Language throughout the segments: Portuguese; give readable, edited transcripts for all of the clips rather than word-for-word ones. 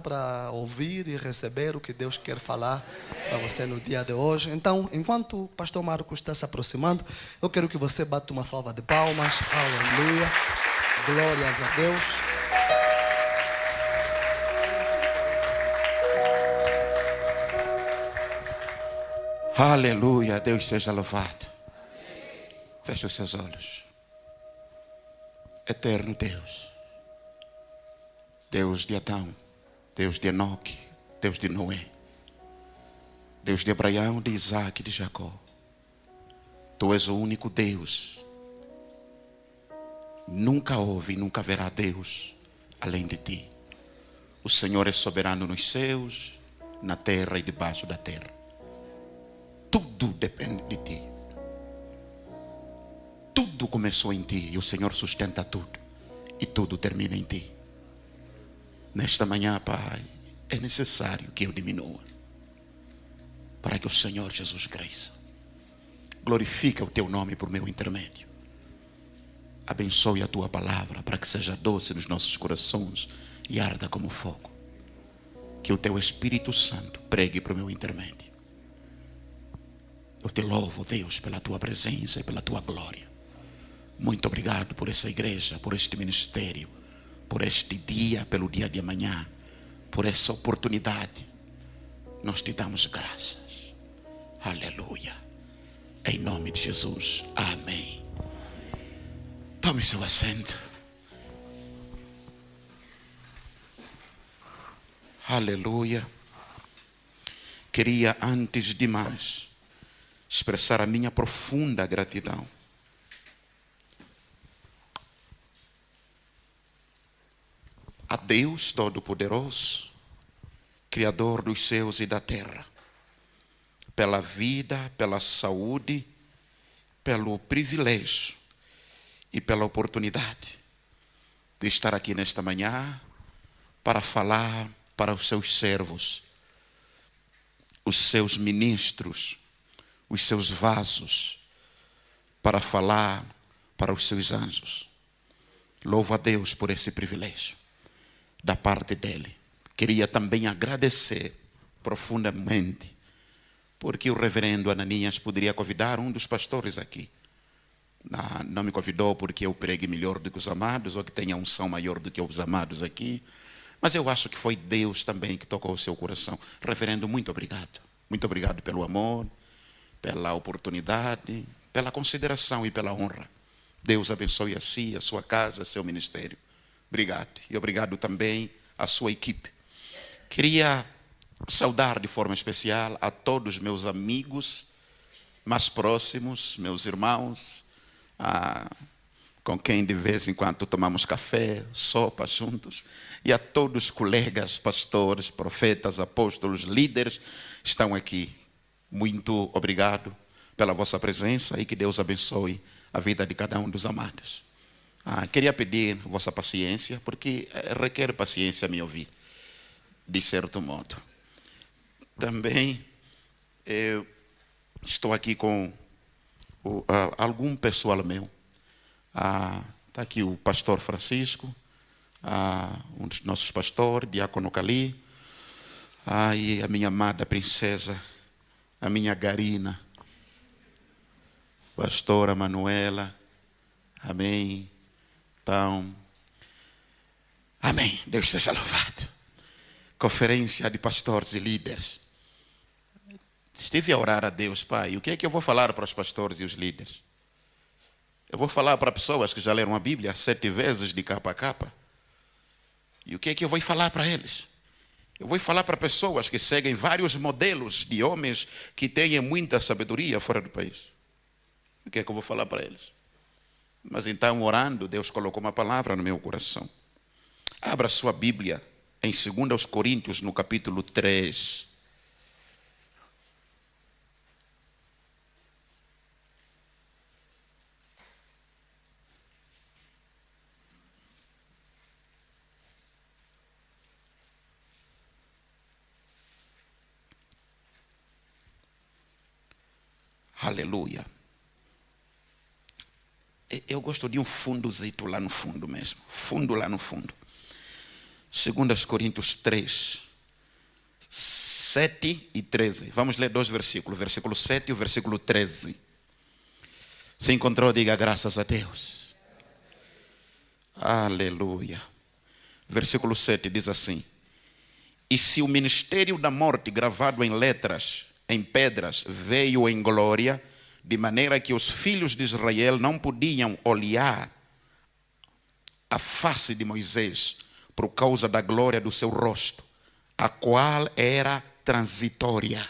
para ouvir e receber o que Deus quer falar para você no dia de hoje. Então, enquanto o pastor Marcos está se aproximando, eu quero que você bata uma salva de palmas. Aleluia. Glórias a Deus. Aleluia, Deus seja louvado. Feche os seus olhos. Eterno Deus, Deus de Adão, Deus de Enoque, Deus de Noé, Deus de Abraão, de Isaac e de Jacó. Tu és o único Deus. Nunca houve e nunca haverá Deus além de ti. O Senhor é soberano nos céus, na terra e debaixo da terra. Tudo depende de ti. Tudo começou em ti e o Senhor sustenta tudo. E tudo termina em ti. Nesta manhã, Pai, é necessário que eu diminua para que o Senhor Jesus cresça. Glorifica o teu nome por meu intermédio. Abençoe a tua palavra para que seja doce nos nossos corações e arda como fogo. Que o teu Espírito Santo pregue por meu intermédio. Eu te louvo, Deus, pela tua presença e pela tua glória. Muito obrigado por essa igreja, por este ministério, por este dia, pelo dia de amanhã, por essa oportunidade. Nós te damos graças. Aleluia. Em nome de Jesus. Amém. Tome seu assento. Aleluia. Queria, antes de mais, expressar a minha profunda gratidão a Deus Todo-Poderoso, Criador dos céus e da terra, pela vida, pela saúde, pelo privilégio e pela oportunidade de estar aqui nesta manhã para falar para os seus servos, os seus ministros, os seus vasos, para falar para os seus anjos. Louvo a Deus por esse privilégio da parte dele. Queria também agradecer profundamente, porque o reverendo Ananias poderia convidar um dos pastores aqui. Não me convidou porque eu pregue melhor do que os amados, ou que tenha unção maior do que os amados aqui. Mas eu acho que foi Deus também que tocou o seu coração. Reverendo, muito obrigado. Muito obrigado pelo amor, pela oportunidade, pela consideração e pela honra. Deus abençoe a si, a sua casa, seu ministério. Obrigado. E obrigado também à sua equipe. Queria saudar de forma especial a todos os meus amigos mais próximos, meus irmãos, com quem de vez em quando tomamos café, sopa juntos, e a todos os colegas, pastores, profetas, apóstolos, líderes, estão aqui. Muito obrigado pela vossa presença e que Deus abençoe a vida de cada um dos amados. Queria pedir vossa paciência, porque requer paciência me ouvir, de certo modo. Também eu estou aqui com algum pessoal meu. Está aqui o pastor Francisco, um dos nossos pastores, diácono Cali, e a minha amada princesa, a minha Garina, pastora Manuela. Amém. Então, amém. Deus seja louvado. Conferência de pastores e líderes. Estive a orar a Deus, Pai. O que é que eu vou falar para os pastores e os líderes? Eu vou falar para pessoas que já leram a Bíblia 7 vezes de capa a capa. E o que é que eu vou falar para eles? Eu vou falar para pessoas que seguem vários modelos de homens que têm muita sabedoria fora do país. O que é que eu vou falar para eles? Mas então, orando, Deus colocou uma palavra no meu coração. Abra sua Bíblia em 2 Coríntios, no capítulo 3. Aleluia. Eu gosto de um fundozito lá no fundo mesmo. Fundo lá no fundo. 2 Coríntios 3, 7 e 13. Vamos ler 2 versículos, versículo 7 e o versículo 13. Se encontrou, diga graças a Deus. Aleluia. Versículo 7 diz assim: e se o ministério da morte gravado em letras, em pedras, veio em glória, de maneira que os filhos de Israel não podiam olhar a face de Moisés por causa da glória do seu rosto, a qual era transitória.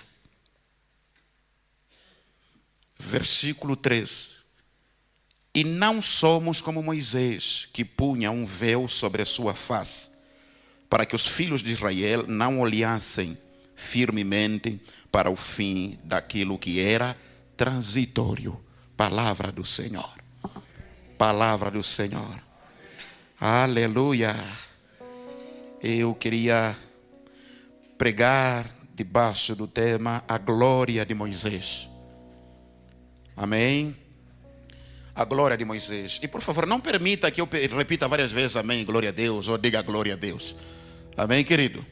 Versículo 13. E não somos como Moisés, que punha um véu sobre a sua face, para que os filhos de Israel não olhassem firmemente para o fim daquilo que era transitório. Palavra do Senhor. Palavra do Senhor. Aleluia. Eu queria pregar debaixo do tema a glória de Moisés. Amém? A glória de Moisés. E por favor, não permita que eu repita várias vezes amém, glória a Deus, ou diga glória a Deus. Amém, querido?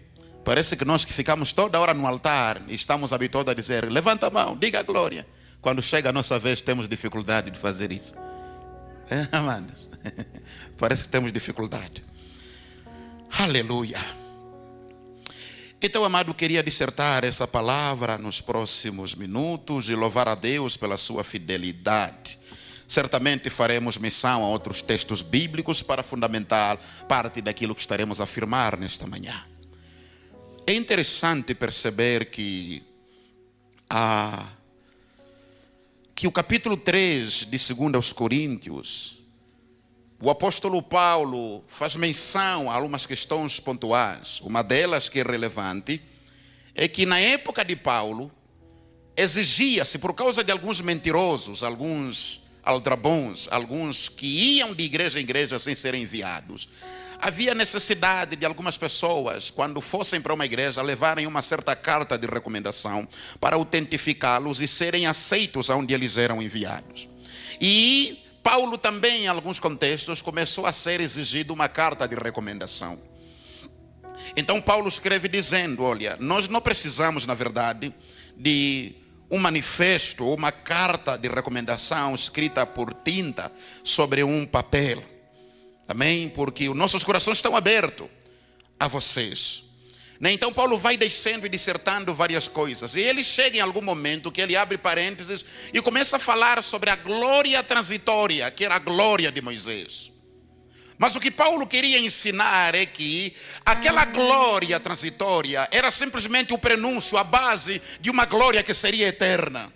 Parece que nós que ficamos toda hora no altar e estamos habituados a dizer, levanta a mão, diga glória. Quando chega a nossa vez, temos dificuldade de fazer isso. Amados? Parece que temos dificuldade. Aleluia. Então, amado, queria dissertar essa palavra nos próximos minutos e louvar a Deus pela sua fidelidade. Certamente faremos menção a outros textos bíblicos para fundamentar parte daquilo que estaremos a afirmar nesta manhã. É interessante perceber que o capítulo 3 de 2 aos Coríntios, o apóstolo Paulo faz menção a algumas questões pontuais. Uma delas que é relevante é que na época de Paulo exigia-se, por causa de alguns mentirosos, alguns aldrabões, alguns que iam de igreja em igreja sem serem enviados, havia necessidade de algumas pessoas, quando fossem para uma igreja, levarem uma certa carta de recomendação para autentificá-los e serem aceitos onde eles eram enviados. E Paulo também, em alguns contextos, começou a ser exigido uma carta de recomendação. Então Paulo escreve dizendo, olha, nós não precisamos, na verdade, de um manifesto ou uma carta de recomendação escrita por tinta sobre um papel. Amém? Porque os nossos corações estão abertos a vocês. Então Paulo vai descendo e dissertando várias coisas. E ele chega em algum momento que ele abre parênteses e começa a falar sobre a glória transitória, que era a glória de Moisés. Mas o que Paulo queria ensinar é que aquela glória transitória era simplesmente o prenúncio, a base de uma glória que seria eterna.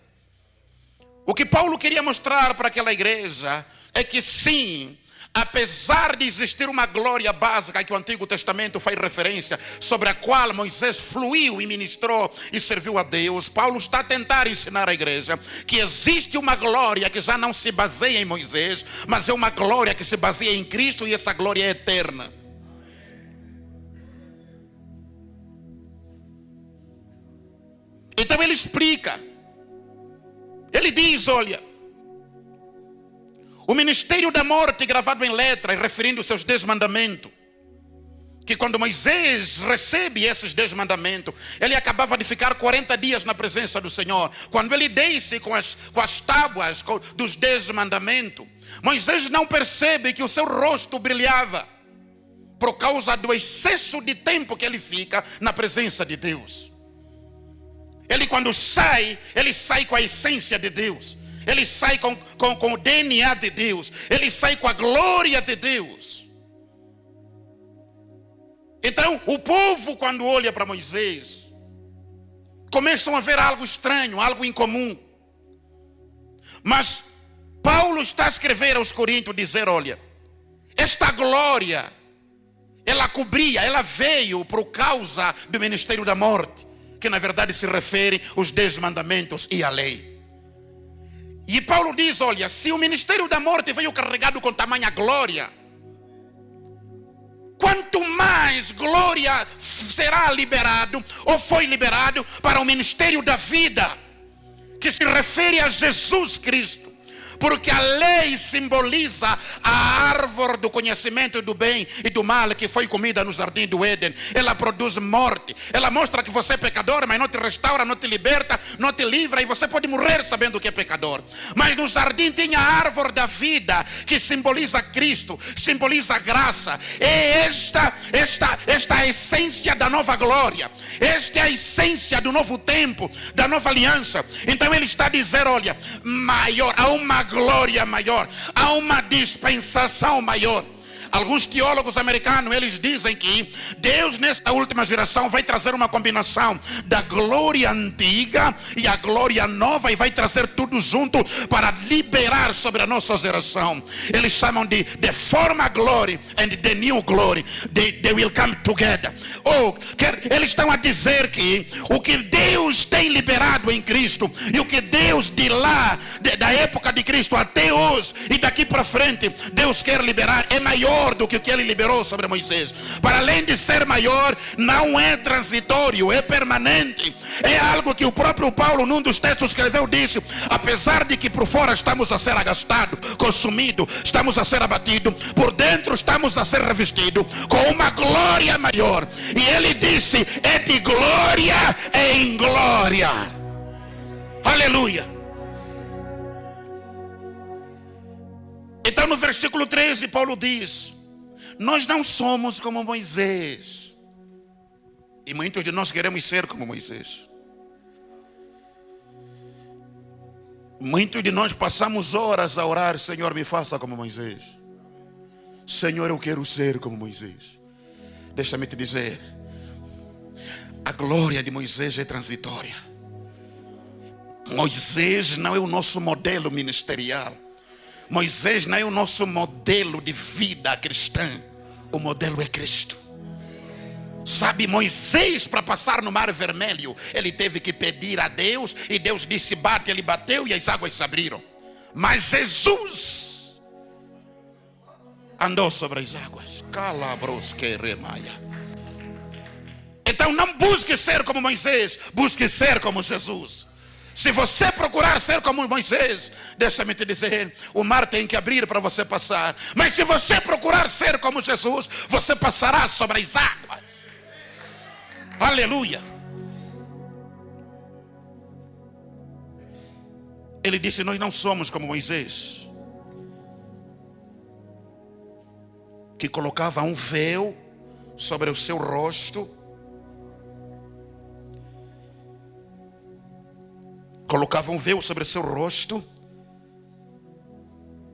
O que Paulo queria mostrar para aquela igreja é que sim, apesar de existir uma glória básica que o Antigo Testamento faz referência, sobre a qual Moisés fluiu e ministrou e serviu a Deus, Paulo está a tentar ensinar à igreja que existe uma glória que já não se baseia em Moisés, mas é uma glória que se baseia em Cristo, e essa glória é eterna. Então ele explica, ele diz, olha, o ministério da morte gravado em letras, referindo os seus 10 mandamentos, que quando Moisés recebe esses 10 mandamentos, ele acabava de ficar 40 dias na presença do Senhor. Quando ele desce com as tábuas dos 10 mandamentos, Moisés não percebe que o seu rosto brilhava, por causa do excesso de tempo que ele fica na presença de Deus. Ele quando sai, ele sai com a essência de Deus. Ele sai com o DNA de Deus. Ele sai com a glória de Deus. Então, o povo, quando olha para Moisés, começam a ver algo estranho, algo incomum. Mas Paulo está a escrever aos Coríntios, dizer, olha, esta glória, ela cobria, ela veio por causa do ministério da morte, que na verdade se refere aos 10 mandamentos e à lei. E Paulo diz, olha, se o ministério da morte veio carregado com tamanha glória, quanto mais glória será liberado, ou foi liberado, para o ministério da vida, que se refere a Jesus Cristo. Porque a lei simboliza a árvore do conhecimento do bem e do mal que foi comida no jardim do Éden. Ela produz morte. Ela mostra que você é pecador, mas não te restaura, não te liberta, não te livra, e você pode morrer sabendo que é pecador. Mas no jardim tinha a árvore da vida, que simboliza Cristo, simboliza a graça. É esta a essência da nova glória. Esta é a essência do novo tempo, da nova aliança. Então ele está a dizer, olha, maior, há uma glória maior, há uma dispensação maior. Alguns teólogos americanos, eles dizem que Deus nesta última geração vai trazer uma combinação da glória antiga e a glória nova, e vai trazer tudo junto para liberar sobre a nossa geração. Eles chamam de the former glory and the new glory. They will come together. Eles estão a dizer que o que Deus tem liberado em Cristo e o que Deus de lá, da época de Cristo até hoje e daqui para frente, Deus quer liberar, é maior do que o que ele liberou sobre Moisés. Para além de ser maior, não é transitório, é permanente. É algo que o próprio Paulo, num dos textos, escreveu, disse: apesar de que por fora estamos a ser agastados, consumidos, estamos a ser abatidos, por dentro estamos a ser revestidos com uma glória maior. E ele disse: é de glória em glória. Aleluia. Então no versículo 13 Paulo diz: nós não somos como Moisés. E muitos de nós queremos ser como Moisés. Muitos de nós passamos horas a orar: Senhor, me faça como Moisés. Senhor, eu quero ser como Moisés. Deixa-me te dizer, a glória de Moisés é transitória. Moisés não é o nosso modelo ministerial. Moisés não é o nosso modelo de vida cristã. O modelo é Cristo. Sabe, Moisés, para passar no Mar Vermelho, ele teve que pedir a Deus, e Deus disse: bate, ele bateu e as águas se abriram. Mas Jesus andou sobre as águas. Então não busque ser como Moisés, busque ser como Jesus. Se você procurar ser como Moisés, deixa-me te dizer, o mar tem que abrir para você passar. Mas se você procurar ser como Jesus, você passará sobre as águas. Aleluia. Ele disse: nós não somos como Moisés, que colocava um véu sobre o seu rosto, colocava um véu sobre o seu rosto,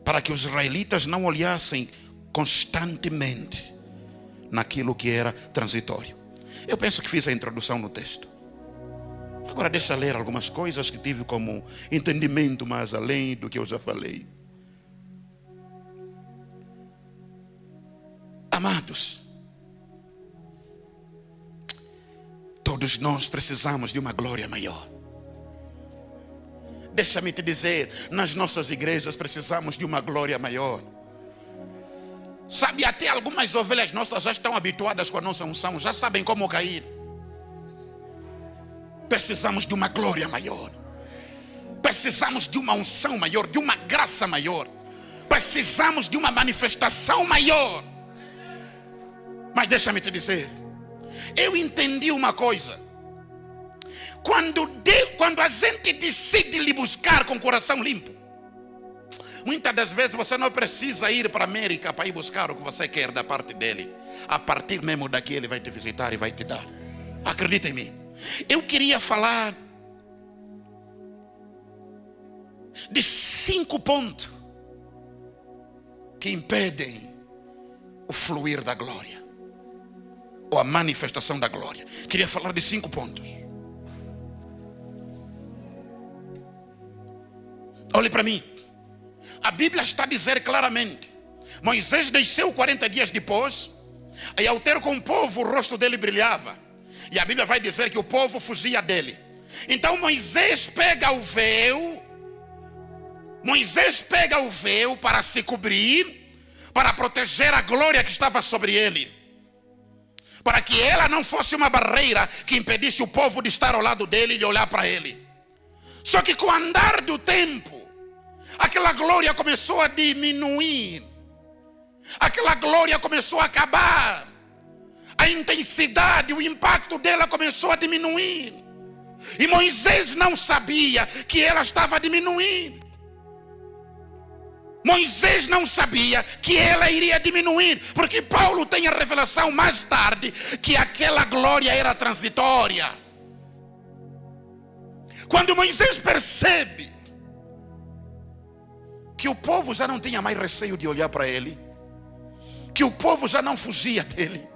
para que os israelitas não olhassem constantemente naquilo que era transitório. Eu penso que fiz a introdução no texto. Agora deixa eu ler algumas coisas que tive como entendimento mais além do que eu já falei. Amados, todos nós precisamos de uma glória maior. Deixa-me te dizer, nas nossas igrejas precisamos de uma glória maior. Sabe, até algumas ovelhas nossas já estão habituadas com a nossa unção, já sabem como cair. Precisamos de uma glória maior. Precisamos de uma unção maior, de uma graça maior. Precisamos de uma manifestação maior. Mas deixa-me te dizer, eu entendi uma coisa. Quando a gente decide lhe buscar com o coração limpo, muitas das vezes você não precisa ir para a América para ir buscar o que você quer da parte dele. A partir mesmo daqui ele vai te visitar e vai te dar. Acredita em mim. Eu queria falar de 5 pontos que impedem o fluir da glória, ou a manifestação da glória. Queria falar de 5 pontos. Olhe para mim. A Bíblia está a dizer claramente: Moisés desceu 40 dias depois, e ao ter com o povo, o rosto dele brilhava. E a Bíblia vai dizer que o povo fugia dele. Então Moisés pega o véu. Moisés pega o véu para se cobrir, para proteger a glória que estava sobre ele, para que ela não fosse uma barreira que impedisse o povo de estar ao lado dele e de olhar para ele. Só que com o andar do tempo, aquela glória começou a diminuir. Aquela glória começou a acabar. A intensidade, o impacto dela começou a diminuir. E Moisés não sabia que ela estava diminuindo. Moisés não sabia que ela iria diminuir, porque Paulo tem a revelação mais tarde que aquela glória era transitória. Quando Moisés percebe que o povo já não tinha mais receio de olhar para ele, que o povo já não fugia dele,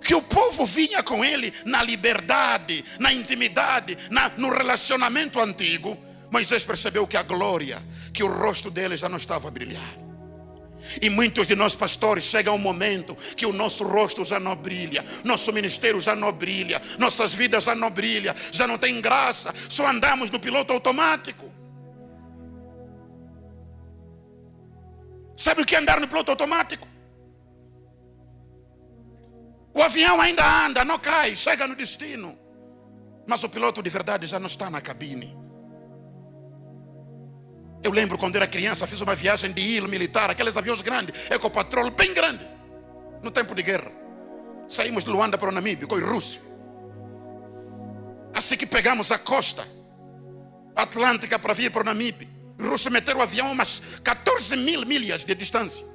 que o povo vinha com ele na liberdade, na intimidade, no relacionamento antigo, Moisés percebeu que a glória, que o rosto dele já não estava a brilhar. E muitos de nós pastores, chega um momento que o nosso rosto já não brilha, nosso ministério já não brilha, nossas vidas já não brilham, já não tem graça, só andamos no piloto automático. Sabe o que é andar no piloto automático? O avião ainda anda, não cai, chega no destino, mas o piloto de verdade já não está na cabine. Eu lembro quando era criança, fiz uma viagem de ilha militar, aqueles aviões grandes, Ecopatrol, bem grande, no tempo de guerra. Saímos de Luanda para o Namíbia, com os russos. Assim que pegamos a costa atlântica para vir para o Namíbia, os russos meteram o avião a umas 14 mil milhas de distância.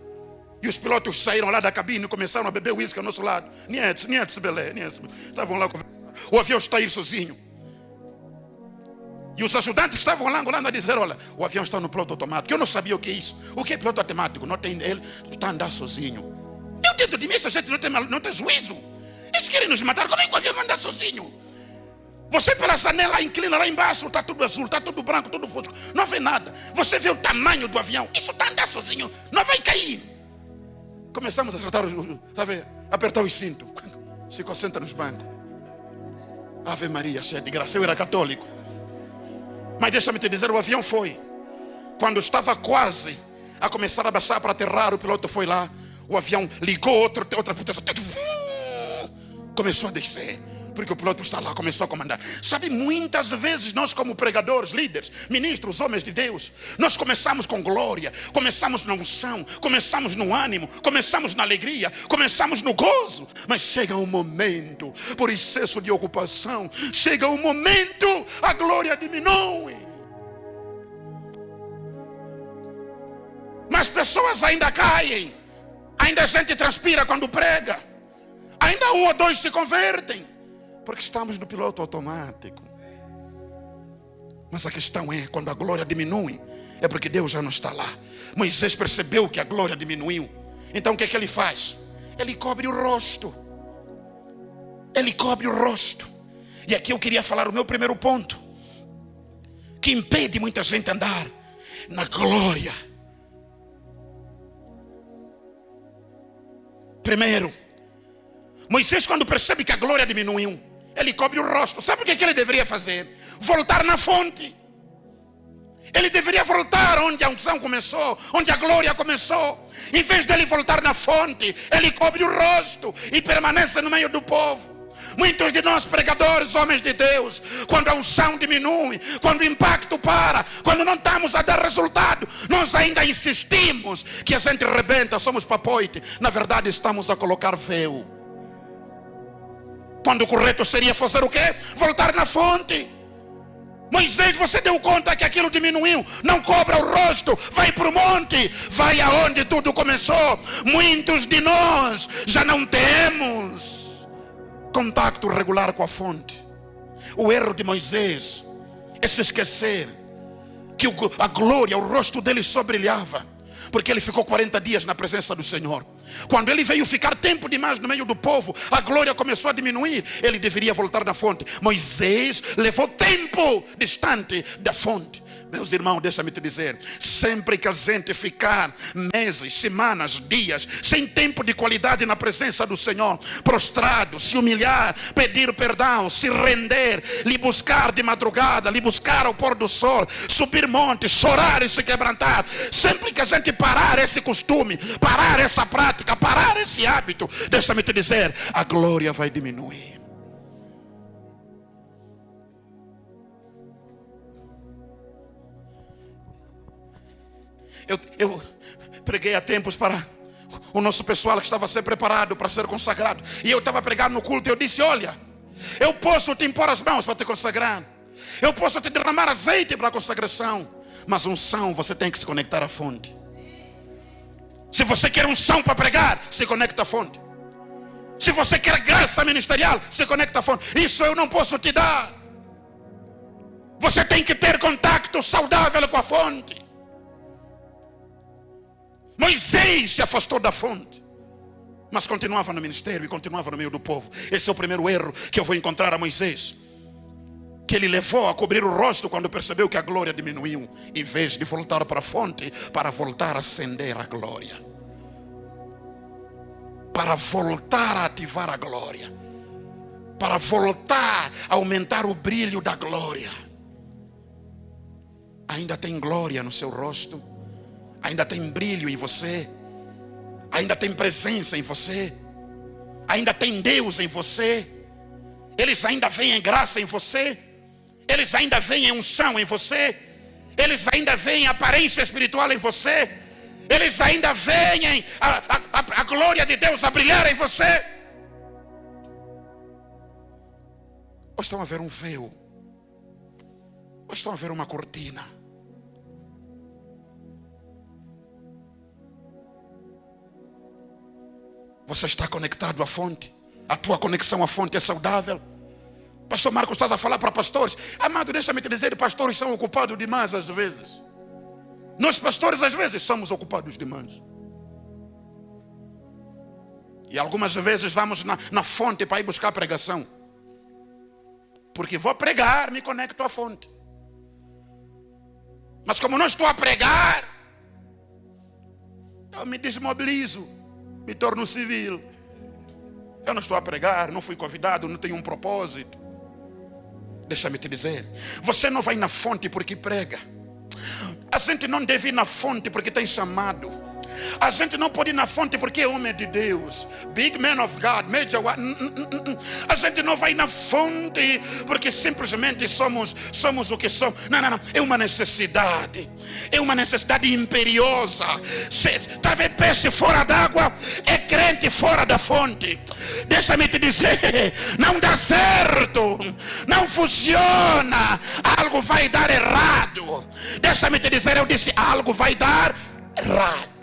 E os pilotos saíram lá da cabine e começaram a beber uísque ao nosso lado. Estavam lá conversando. O avião está aí sozinho. E os ajudantes estavam lá a dizer: olha, o avião está no piloto automático. Eu não sabia o que é isso. O que é piloto automático? Não tem, ele está a andar sozinho. Eu dentro de mim, essa gente não tem juízo. Eles querem nos matar. Como é que o avião vai andar sozinho? Você pela janela inclina lá embaixo, está tudo azul, está tudo branco, tudo fosco. Não vê nada. Você vê o tamanho do avião. Isso está a andar sozinho. Não vai cair. Começamos a tratar, sabe, apertar os cintos. Se concentra nos bancos. Ave Maria, cheia de graça. Eu era católico. Mas deixa-me te dizer, o avião foi. Quando estava quase a começar a baixar para aterrar, o piloto foi lá. O avião ligou outra proteção. Começou a descer. Porque o piloto está lá, começou a comandar. Sabe, muitas vezes nós como pregadores, líderes, ministros, homens de Deus, nós começamos com glória, começamos na unção, começamos no ânimo, começamos na alegria, começamos no gozo. Mas chega um momento, por excesso de ocupação, chega um momento, a glória diminui. Mas pessoas ainda caem, ainda a gente transpira quando prega, ainda um ou dois se convertem. Porque estamos no piloto automático. Mas a questão é, quando a glória diminui, é porque Deus já não está lá. Moisés percebeu que a glória diminuiu. Então o que é que ele faz? Ele cobre o rosto. Ele cobre o rosto. E aqui eu queria falar o meu primeiro ponto, que impede muita gente andar na glória. Primeiro, Moisés, quando percebe que a glória diminuiu, ele cobre o rosto. Sabe o que ele deveria fazer? Voltar na fonte. Ele deveria voltar onde a unção começou, onde a glória começou. Em vez dele voltar na fonte, ele cobre o rosto e permanece no meio do povo. Muitos de nós pregadores, homens de Deus, quando a unção diminui, quando o impacto para, quando não estamos a dar resultado, nós ainda insistimos que a gente rebenta, somos papoite. Na verdade estamos a colocar véu. Quando o correto seria fazer o quê? Voltar na fonte. Moisés, você deu conta que aquilo diminuiu? Não cobra o rosto, vai para o monte, vai aonde tudo começou. Muitos de nós já não temos contato regular com a fonte. O erro de Moisés é se esquecer que a glória, o rosto dele só brilhava porque ele ficou 40 dias na presença do Senhor. Quando ele veio ficar tempo demais no meio do povo, a glória começou a diminuir. Ele deveria voltar na fonte. Moisés levou tempo distante da fonte. Meus irmãos, deixa-me te dizer, sempre que a gente ficar meses, semanas, dias, sem tempo de qualidade na presença do Senhor, prostrado, se humilhar, pedir perdão, se render, lhe buscar de madrugada, lhe buscar ao pôr do sol, subir montes, chorar e se quebrantar, sempre que a gente parar esse costume, parar essa prática, parar esse hábito, deixa-me te dizer, a glória vai diminuir. Eu preguei há tempos para o nosso pessoal que estava a ser preparado para ser consagrado. E eu estava pregando no culto e eu disse: olha, eu posso te impor as mãos para te consagrar. Eu posso te derramar azeite para a consagração. Mas unção, você tem que se conectar à fonte. Se você quer unção para pregar, se conecta à fonte. Se você quer graça ministerial, se conecta à fonte. Isso eu não posso te dar. Você tem que ter contato saudável com a fonte. Moisés se afastou da fonte, mas continuava no ministério e continuava no meio do povo. Esse é o primeiro erro que eu vou encontrar a Moisés, que ele levou a cobrir o rosto quando percebeu que a glória diminuiu, em vez de voltar para a fonte, para voltar a acender a glória, para voltar a ativar a glória, para voltar a aumentar o brilho da glória. Ainda tem glória no seu rosto? Ainda tem brilho em você? Ainda tem presença em você? Ainda tem Deus em você? Eles ainda veem graça em você? Eles ainda veem unção em você? Eles ainda veem aparência espiritual em você? Eles ainda veem a glória de Deus a brilhar em você? Ou estão a ver um véu? Ou estão a ver uma cortina? Você está conectado à fonte? A tua conexão à fonte é saudável? Pastor Marcos, estás a falar para pastores? Amado, deixa-me te dizer, pastores são ocupados demais às vezes. Nós pastores às vezes somos ocupados demais. E algumas vezes vamos na fonte para ir buscar pregação. Porque vou pregar, me conecto à fonte. Mas como não estou a pregar, eu me desmobilizo, me torno civil. Eu não estou a pregar, não fui convidado, não tenho um propósito. Deixa-me te dizer, você não vai na fonte porque prega. A gente não deve ir na fonte porque tem chamado. A gente não pode ir na fonte porque é homem de Deus, big man of God, major. A gente não vai na fonte porque simplesmente somos o que somos. Não. É uma necessidade. É uma necessidade imperiosa. Está vendo peixe fora d'água? É crente fora da fonte. Deixa-me te dizer, não dá certo. Não funciona. Algo vai dar errado. Deixa-me te dizer, eu disse, algo vai dar errado.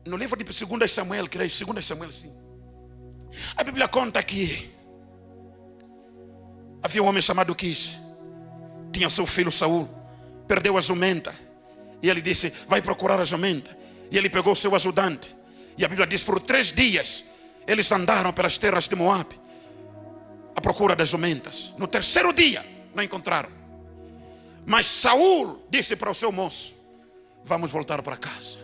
No livro de 2 Samuel, creio, 2 Samuel, sim. A Bíblia conta que havia um homem chamado Quis. Tinha seu filho Saul. Perdeu a jumenta. E ele disse, vai procurar a jumenta. E ele pegou seu ajudante. E a Bíblia diz, por 3 dias, eles andaram pelas terras de Moabe, à procura das jumentas. No 3º dia, não encontraram. Mas Saul disse para o seu moço, vamos voltar para casa.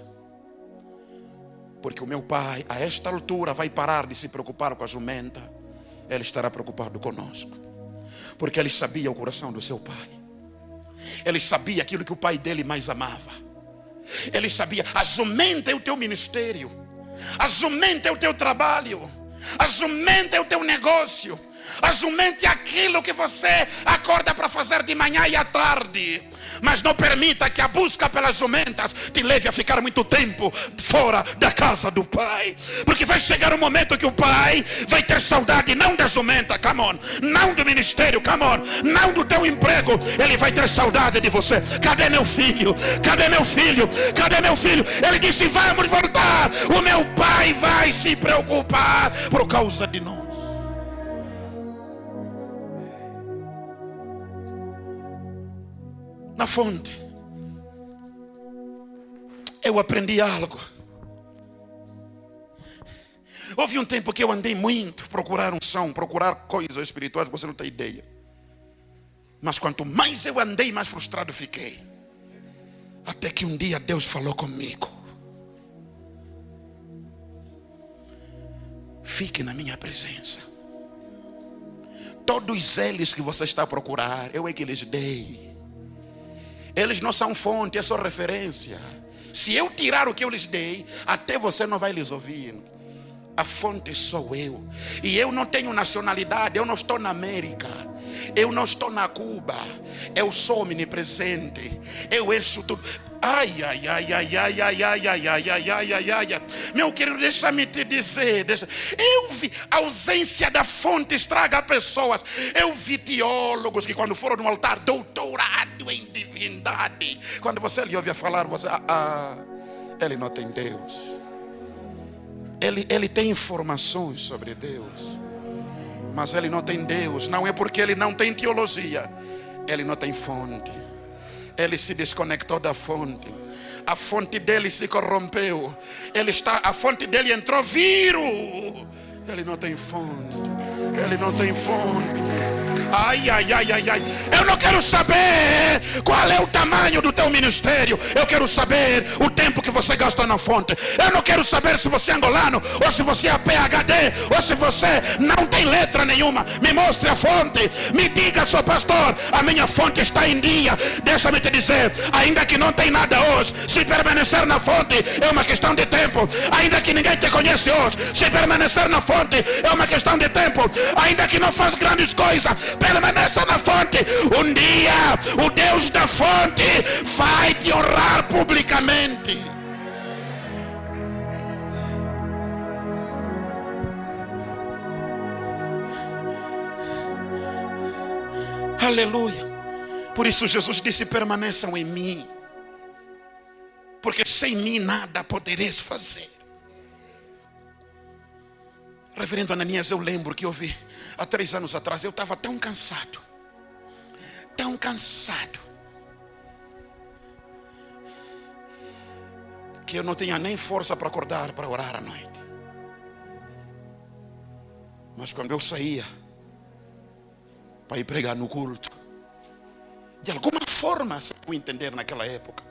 Porque o meu pai, a esta altura, vai parar de se preocupar com a jumenta. Ele estará preocupado conosco. Porque ele sabia o coração do seu pai. Ele sabia aquilo que o pai dele mais amava. Ele sabia, a jumenta é o teu ministério. A jumenta é o teu trabalho. A jumenta é o teu negócio. A jumenta é aquilo que você acorda para fazer de manhã e à tarde. Mas não permita que a busca pelas jumentas te leve a ficar muito tempo fora da casa do pai. Porque vai chegar um momento que o pai vai ter saudade, não da jumenta, come on, não do ministério, come on, não do teu emprego. Ele vai ter saudade de você. Cadê meu filho? Cadê meu filho? Cadê meu filho? Ele disse, vamos voltar. O meu pai vai se preocupar por causa de nós. Na fonte, eu aprendi algo. Houve um tempo que eu andei muito procurar unção, procurar coisas espirituais, você não tem ideia. Mas quanto mais eu andei, mais frustrado fiquei. Até que um dia Deus falou comigo. Fique na minha presença. Todos eles que você está a procurar, eu é que lhes dei. Eles não são fonte, é só referência. Se eu tirar o que eu lhes dei, até você não vai lhes ouvir. A fonte sou eu. E eu não tenho nacionalidade. Eu não estou na América. Eu não estou na Cuba. Eu sou omnipresente. Eu encho tudo. Ai. Meu querido, deixa-me te dizer. Eu vi a ausência da fonte estraga pessoas. Eu vi teólogos que quando foram no altar, doutorado em divindade. Quando você lhe ouve falar, você ele não tem Deus. Ele tem informações sobre Deus, mas ele não tem Deus. Não é porque ele não tem teologia, ele não tem fonte. Ele se desconectou da fonte. A fonte dele se corrompeu. A fonte dele entrou vírus. Ele não tem fonte. Ele não tem fonte. Ai. Eu não quero saber qual é o tamanho do teu ministério. Eu quero saber o tempo que você gastou na fonte. Eu não quero saber se você é angolano, ou se você é PhD, ou se você não tem letra nenhuma. Me mostre a fonte. Me diga, sou pastor, a minha fonte está em dia. Deixa-me te dizer, ainda que não tem nada hoje, se permanecer na fonte é uma questão de tempo. Ainda que ninguém te conhece hoje, se permanecer na fonte é uma questão de tempo. Ainda que não faz grandes coisas, permaneça na fonte. Um dia o Deus da fonte vai te honrar publicamente. Aleluia. Por isso Jesus disse: permaneçam em mim, porque sem mim nada podereis fazer. Reverendo Ananias, eu lembro que eu vi há 3 anos atrás, eu estava tão cansado, que eu não tinha nem força para acordar, para orar à noite. Mas quando eu saía para ir pregar no culto, de alguma forma, se eu entender naquela época,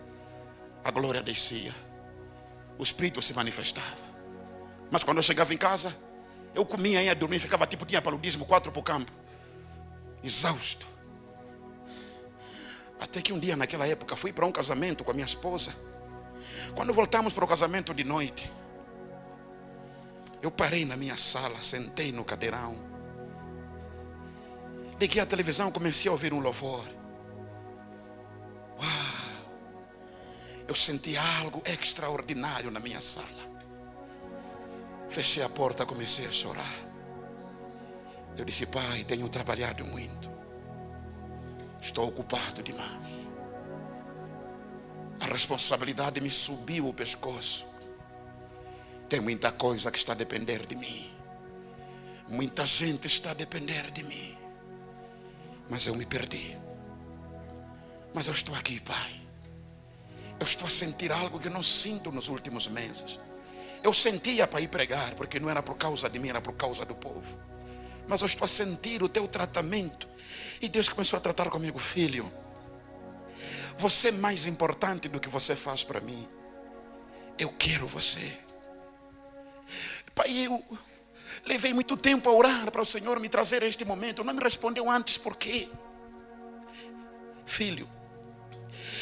a glória descia, o Espírito se manifestava. Mas quando eu chegava em casa, eu comia, ia dormir, ficava tipo, tinha paludismo, 4 para o campo, exausto. Até que um dia, naquela época, fui para um casamento com a minha esposa. Quando voltamos para o casamento de noite, eu parei na minha sala, sentei no cadeirão, liguei a televisão, comecei a ouvir um louvor. Uau! Eu senti algo extraordinário na minha sala. Fechei a porta, comecei a chorar. Eu disse: Pai, tenho trabalhado muito, estou ocupado demais. A responsabilidade me subiu o pescoço. Tem muita coisa que está a depender de mim. Muita gente está a depender de mim. Mas eu me perdi. Mas eu estou aqui, Pai. Eu estou a sentir algo que não sinto nos últimos meses. Eu sentia para ir pregar, porque não era por causa de mim, era por causa do povo. Mas eu estou a sentir o teu tratamento. E Deus começou a tratar comigo: filho, você é mais importante do que você faz para mim. Eu quero você. Pai, eu levei muito tempo a orar para o Senhor me trazer a este momento. Não me respondeu antes, por quê? Filho,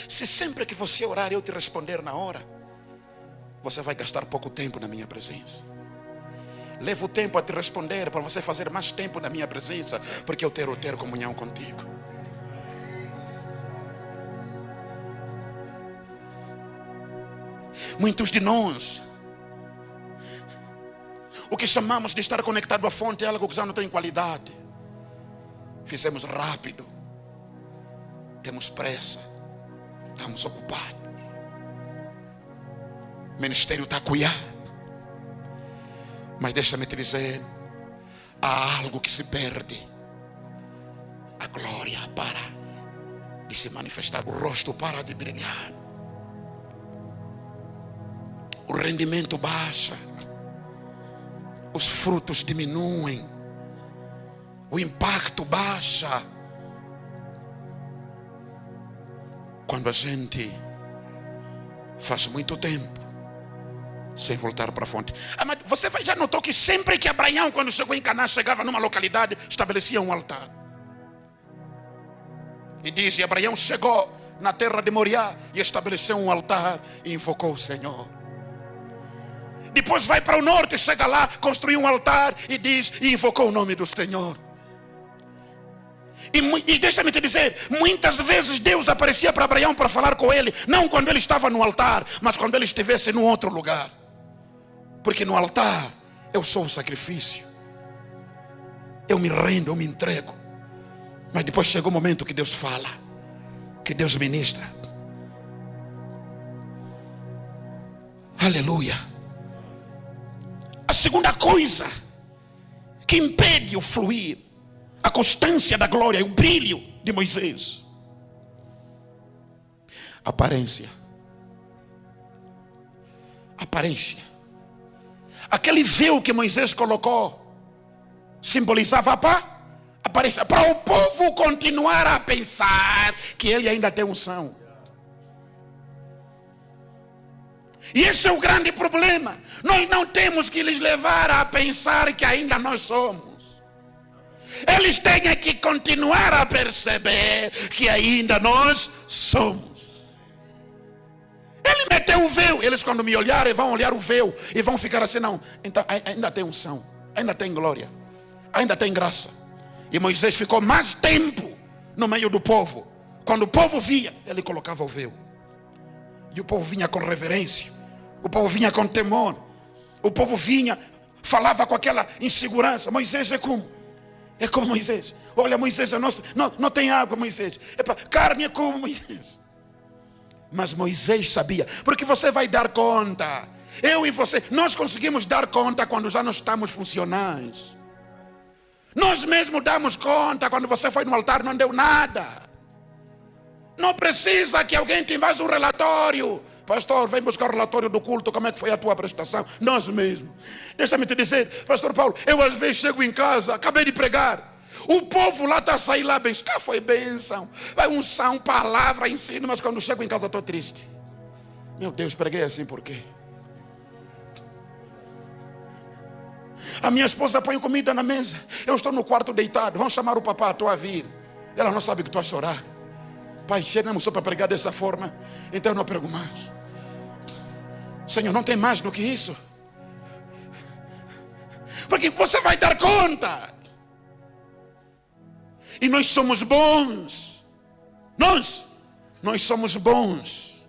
se sempre que você orar eu te responder na hora, você vai gastar pouco tempo na minha presença. Levo tempo a te responder para você fazer mais tempo na minha presença, porque eu quero ter comunhão contigo. Muitos de nós, o que chamamos de estar conectado à fonte é algo que já não tem qualidade. Fizemos rápido, temos pressa, estamos ocupados. O ministério está a cuidar. Mas deixa-me te dizer, há algo que se perde. A glória para de se manifestar, o rosto para de brilhar, o rendimento baixa, os frutos diminuem, o impacto baixa. Quando a gente faz muito tempo sem voltar para a fonte. Mas você já notou que sempre que Abraão, quando chegou em Canaã, chegava numa localidade, estabelecia um altar. E diz: e Abraão chegou na terra de Moriá e estabeleceu um altar e invocou o Senhor. Depois vai para o norte, chega lá, construiu um altar e diz, e invocou o nome do Senhor. E deixa-me te dizer, muitas vezes Deus aparecia para Abraão para falar com ele, não quando ele estava no altar, mas quando ele estivesse num outro lugar. Porque no altar eu sou o sacrifício, eu me rendo, eu me entrego. Mas depois chega o momento que Deus fala, que Deus ministra. Aleluia. A segunda coisa que impede o fluir, a constância da glória e o brilho de Moisés, aparência. Aparência. Aquele véu que Moisés colocou simbolizava a aparência, para o povo continuar a pensar que ele ainda tem unção. E esse é o grande problema. Nós não temos que lhes levar a pensar que ainda nós somos. Eles têm que continuar a perceber que ainda nós somos. Ele meteu o véu. Eles quando me olharem vão olhar o véu e vão ficar assim, não, então ainda tem unção, ainda tem glória, ainda tem graça. E Moisés ficou mais tempo no meio do povo. Quando o povo via, ele colocava o véu. E o povo vinha com reverência, o povo vinha com temor, o povo vinha, falava com aquela insegurança. Moisés é como? É como Moisés. Olha, Moisés, não tem água, Moisés. Carne é como Moisés. Mas Moisés sabia, porque você vai dar conta. Eu e você, nós conseguimos dar conta quando já não estamos funcionais. Nós mesmos damos conta quando você foi no altar e não deu nada. Não precisa que alguém te envie um relatório. Pastor, vem buscar o relatório do culto, como é que foi a tua prestação? Nós mesmos. Deixa-me te dizer, Pastor Paulo, eu às vezes chego em casa, acabei de pregar. O povo lá está a sair lá bem. Cá foi bênção. Vai unção, palavra, ensino, mas quando chego em casa estou triste. Meu Deus, preguei assim por quê? A minha esposa põe comida na mesa. Eu estou no quarto deitado. Vamos chamar o papá, estou a vir. Ela não sabe que estou a chorar. Pai, chegamos só para pregar dessa forma. Então eu não prego mais. Senhor, não tem mais do que isso. Porque você vai dar conta. E nós somos bons. Nós somos bons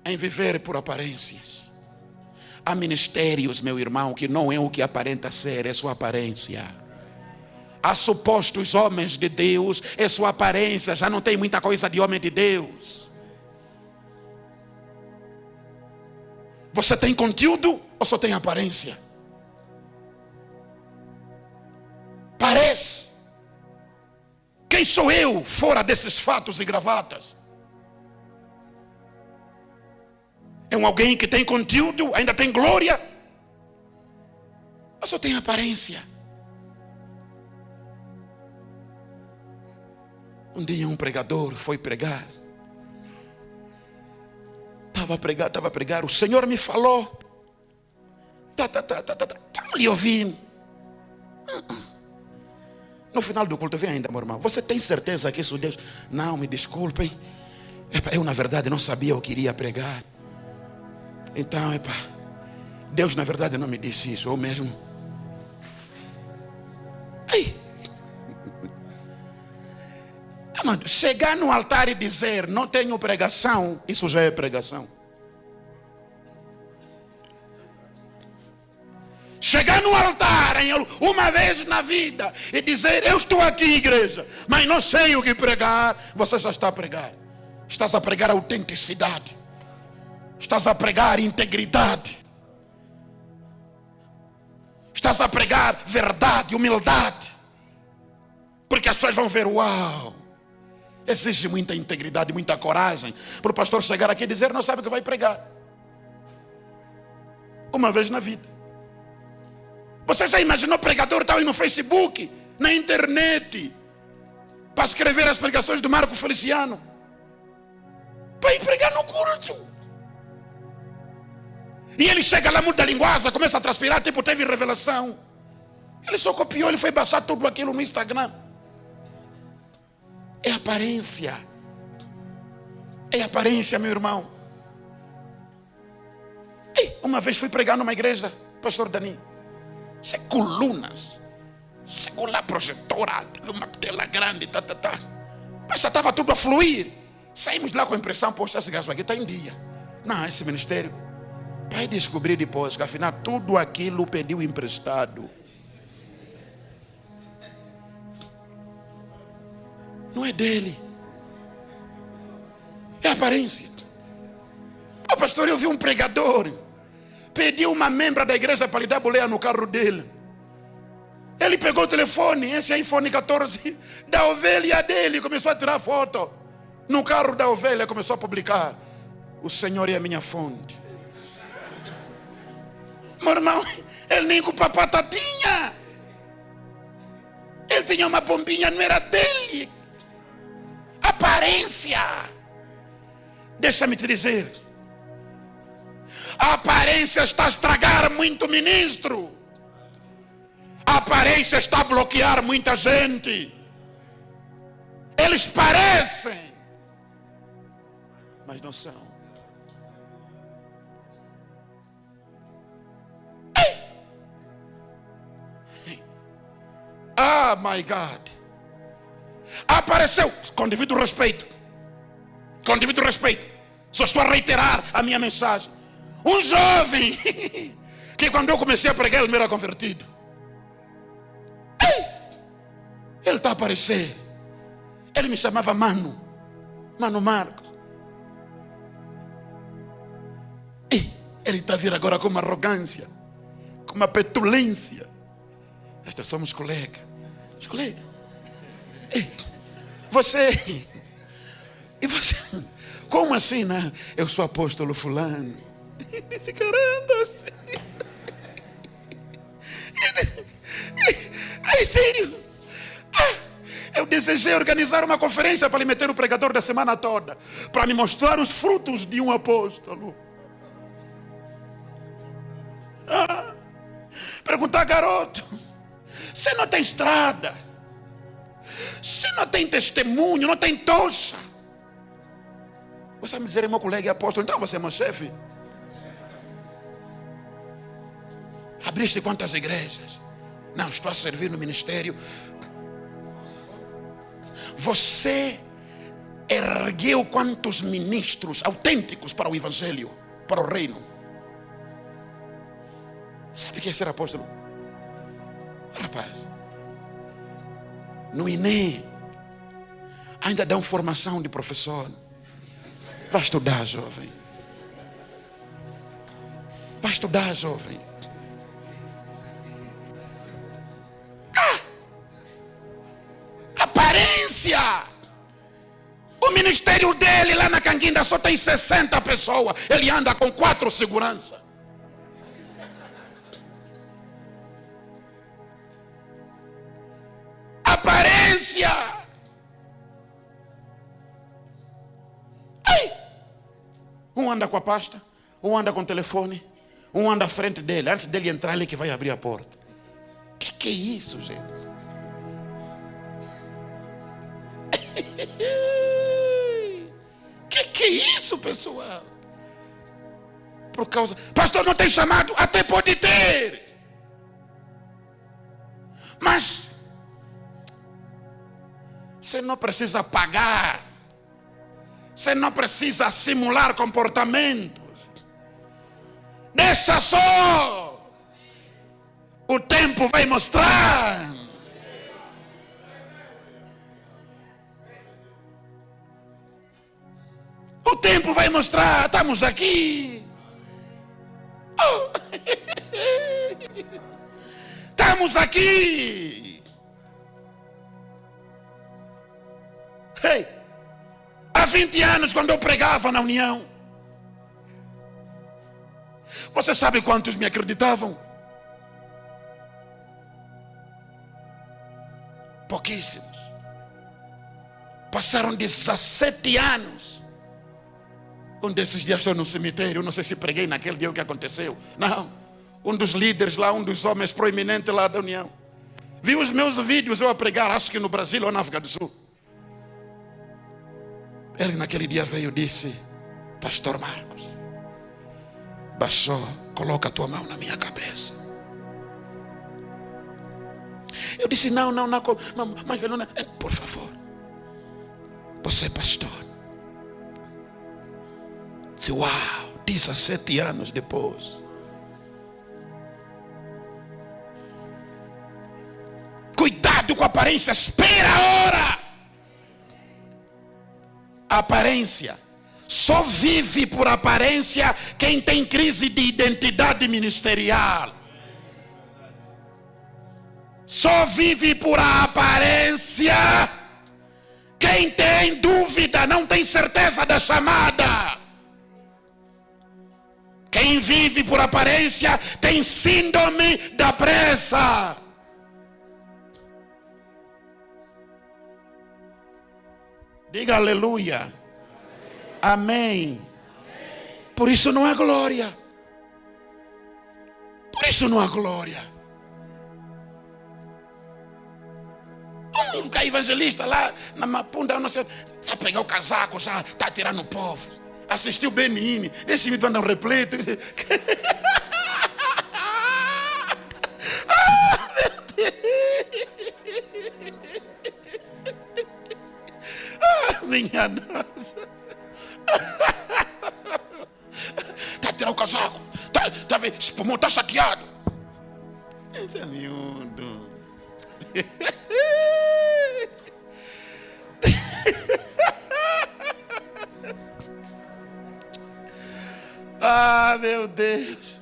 em viver por aparências. Há ministérios, meu irmão, que não é o que aparenta ser, é sua aparência. Há supostos homens de Deus, é sua aparência, já não tem muita coisa de homem de Deus. Você tem conteúdo ou só tem aparência? Parece. Quem sou eu fora desses fatos e gravatas? É alguém que tem conteúdo, ainda tem glória, ou só tem aparência? Um dia um pregador foi pregar. Estava a pregar, o Senhor me falou. Estamos lhe ouvindo. No final do culto, vem ainda, meu irmão. Você tem certeza que isso Deus? Não, me desculpem. Eu na verdade não sabia o que iria pregar. Então, Deus na verdade não me disse isso, eu mesmo. Ei! Amado, chegar no altar e dizer não tenho pregação, isso já é pregação. Chegar no altar uma vez na vida e dizer eu estou aqui, igreja, mas não sei o que pregar, você já está a pregar. Estás a pregar autenticidade. Estás a pregar integridade. Estás a pregar verdade, humildade. Porque as pessoas vão ver, uau, exige muita integridade, muita coragem para o pastor chegar aqui e dizer não sabe o que vai pregar. Uma vez na vida. Você já imaginou o pregador estar aí no Facebook, na internet, para escrever as pregações do Marco Feliciano? Para ir pregar no culto. E ele chega lá, muda a linguagem, começa a transpirar, tipo teve revelação. Ele só copiou, ele foi baixar tudo aquilo no Instagram. É aparência. É aparência, meu irmão. Ei, uma vez fui pregar numa igreja, pastor Dani, sem colunas, lá projetora, uma tela grande, mas já estava tudo a fluir. Saímos de lá com a impressão, poxa, esse gajo aqui está em dia. Não, esse ministério, vai descobrir depois que afinal tudo aquilo pediu emprestado. Não é dele, é aparência. O pastor, eu vi um pregador, pediu uma membra da igreja para lhe dar boleia no carro dele. Ele pegou o telefone, esse iPhone 14 da ovelha dele, começou a tirar foto no carro da ovelha, começou a publicar: o Senhor é a minha fonte. Meu irmão, ele nem com papata tinha. Ele tinha uma bombinha, não era dele. Aparência. Deixa-me te dizer, a aparência está a estragar muito ministro. A aparência está a bloquear muita gente. Eles parecem, mas não são. Ah, my God. Apareceu, com devido respeito. Com devido respeito. Só estou a reiterar a minha mensagem. Um jovem que quando eu comecei a pregar ele me era convertido. Ele está a aparecer. Ele me chamava Mano Marcos. Ele está a vir agora com uma arrogância, com uma petulância. Nós somos colegas. Você, e você, como assim, né? Eu sou apóstolo fulano. Esse caramba. Ai, sério. Eu desejei organizar uma conferência para lhe meter o pregador da semana toda, para me mostrar os frutos de um apóstolo. Perguntar, garoto, você não tem estrada, você não tem testemunho, não tem tocha. Você vai me dizer, meu colega é apóstolo, então você é meu chefe. Abriste quantas igrejas? Não, estou a servir no ministério. Você ergueu quantos ministros autênticos para o evangelho, para o reino? Sabe o que é ser apóstolo? Rapaz, no INE ainda dão formação de professor. Vai estudar, jovem. Vai estudar, jovem. Aparência. O ministério dele lá na Canguinda só tem 60 pessoas. Ele anda com 4 seguranças. Aparência. Um anda com a pasta, um anda com o telefone, um anda à frente dele. Antes dele entrar, ele que vai abrir a porta. Que é isso, gente? Que é isso, pessoal? Por causa, pastor, não tem chamado? Até pode ter, mas você não precisa pagar, você não precisa simular comportamentos. Deixa só, o tempo vai mostrar. O tempo vai mostrar, estamos aqui. Estamos aqui. Hey, há 20 anos, quando eu pregava na União, você sabe quantos me acreditavam? Pouquíssimos. Passaram 17 anos. Um desses dias estou no cemitério, não sei se preguei naquele dia o que aconteceu. Não, um dos líderes lá, um dos homens proeminentes lá da União, viu os meus vídeos eu a pregar, acho que no Brasil ou na África do Sul. Ele naquele dia veio e disse: pastor Marcos, baixou Coloca a tua mão na minha cabeça. Eu disse, não, mas velho, não, por favor. Você é pastor. Disse, uau, 17 anos depois. Cuidado com a aparência, espera a hora. A aparência. Só vive por aparência quem tem crise de identidade ministerial. Só vive por aparência quem tem dúvida, não tem certeza da chamada. Quem vive por aparência tem síndrome da pressa. Diga aleluia. Amém. Por isso não há glória. Por isso não há glória. Um evangelista lá na Mapunda, não sei, está a pegar o casaco, já está tirando o povo. Assistiu o BNN, esse me manda um repleto. Ah, meu Deus. Ah, minha nossa. Está a tirar o casaco. Esse pulmão está chateado. Esse é miúdo. Ah, meu Deus.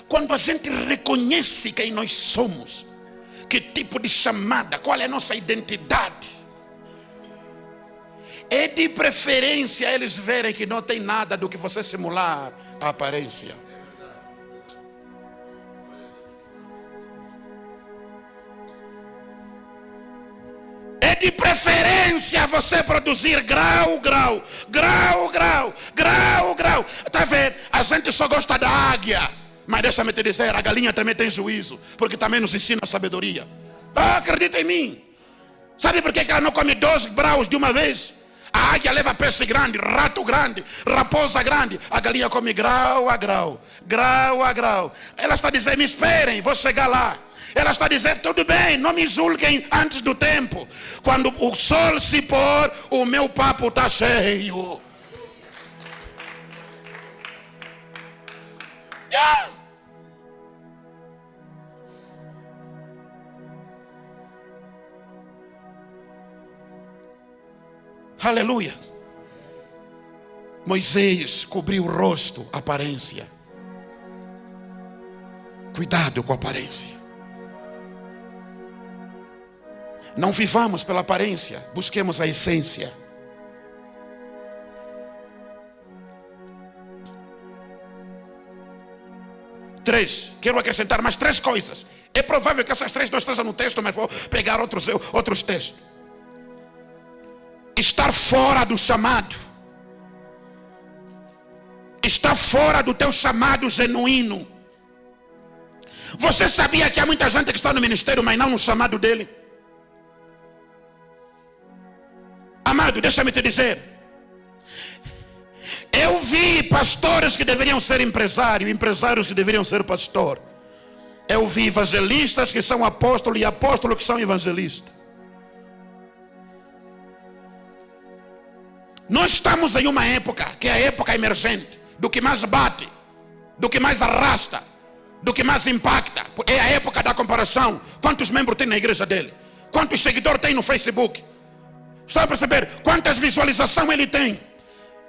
Quando a gente reconhece quem nós somos, que tipo de chamada, qual é a nossa identidade, é de preferência eles verem que não tem nada do que você simular a aparência. É de preferência você produzir grau. Está vendo? A gente só gosta da águia. Mas deixa-me te dizer, a galinha também tem juízo, porque também nos ensina a sabedoria. Ah, acredita em mim. Sabe por que ela não come 2 graus de uma vez? A águia leva peixe grande, rato grande, raposa grande. A galinha come grau a grau. Ela está dizendo, me esperem, vou chegar lá. Ela está dizendo, tudo bem, não me julguem antes do tempo. Quando o sol se pôr, o meu papo está cheio. Yeah. Aleluia. Moisés cobriu o rosto, aparência. Cuidado com a aparência. Não vivamos pela aparência, busquemos a essência. Quero acrescentar mais 3 coisas. É provável que essas 3 não estejam no texto, mas vou pegar outros textos. Estar fora do chamado. Estar fora do teu chamado genuíno. Você sabia que há muita gente que está no ministério, mas não no chamado dele? Amado, deixa-me te dizer. Eu vi pastores que deveriam ser empresários que deveriam ser pastor. Eu vi evangelistas que são apóstolos e apóstolos que são evangelistas. Nós estamos em uma época que é a época emergente, do que mais bate, do que mais arrasta, do que mais impacta. É a época da comparação. Quantos membros tem na igreja dele? Quantos seguidores tem no Facebook? Estão a perceber quantas visualizações ele tem?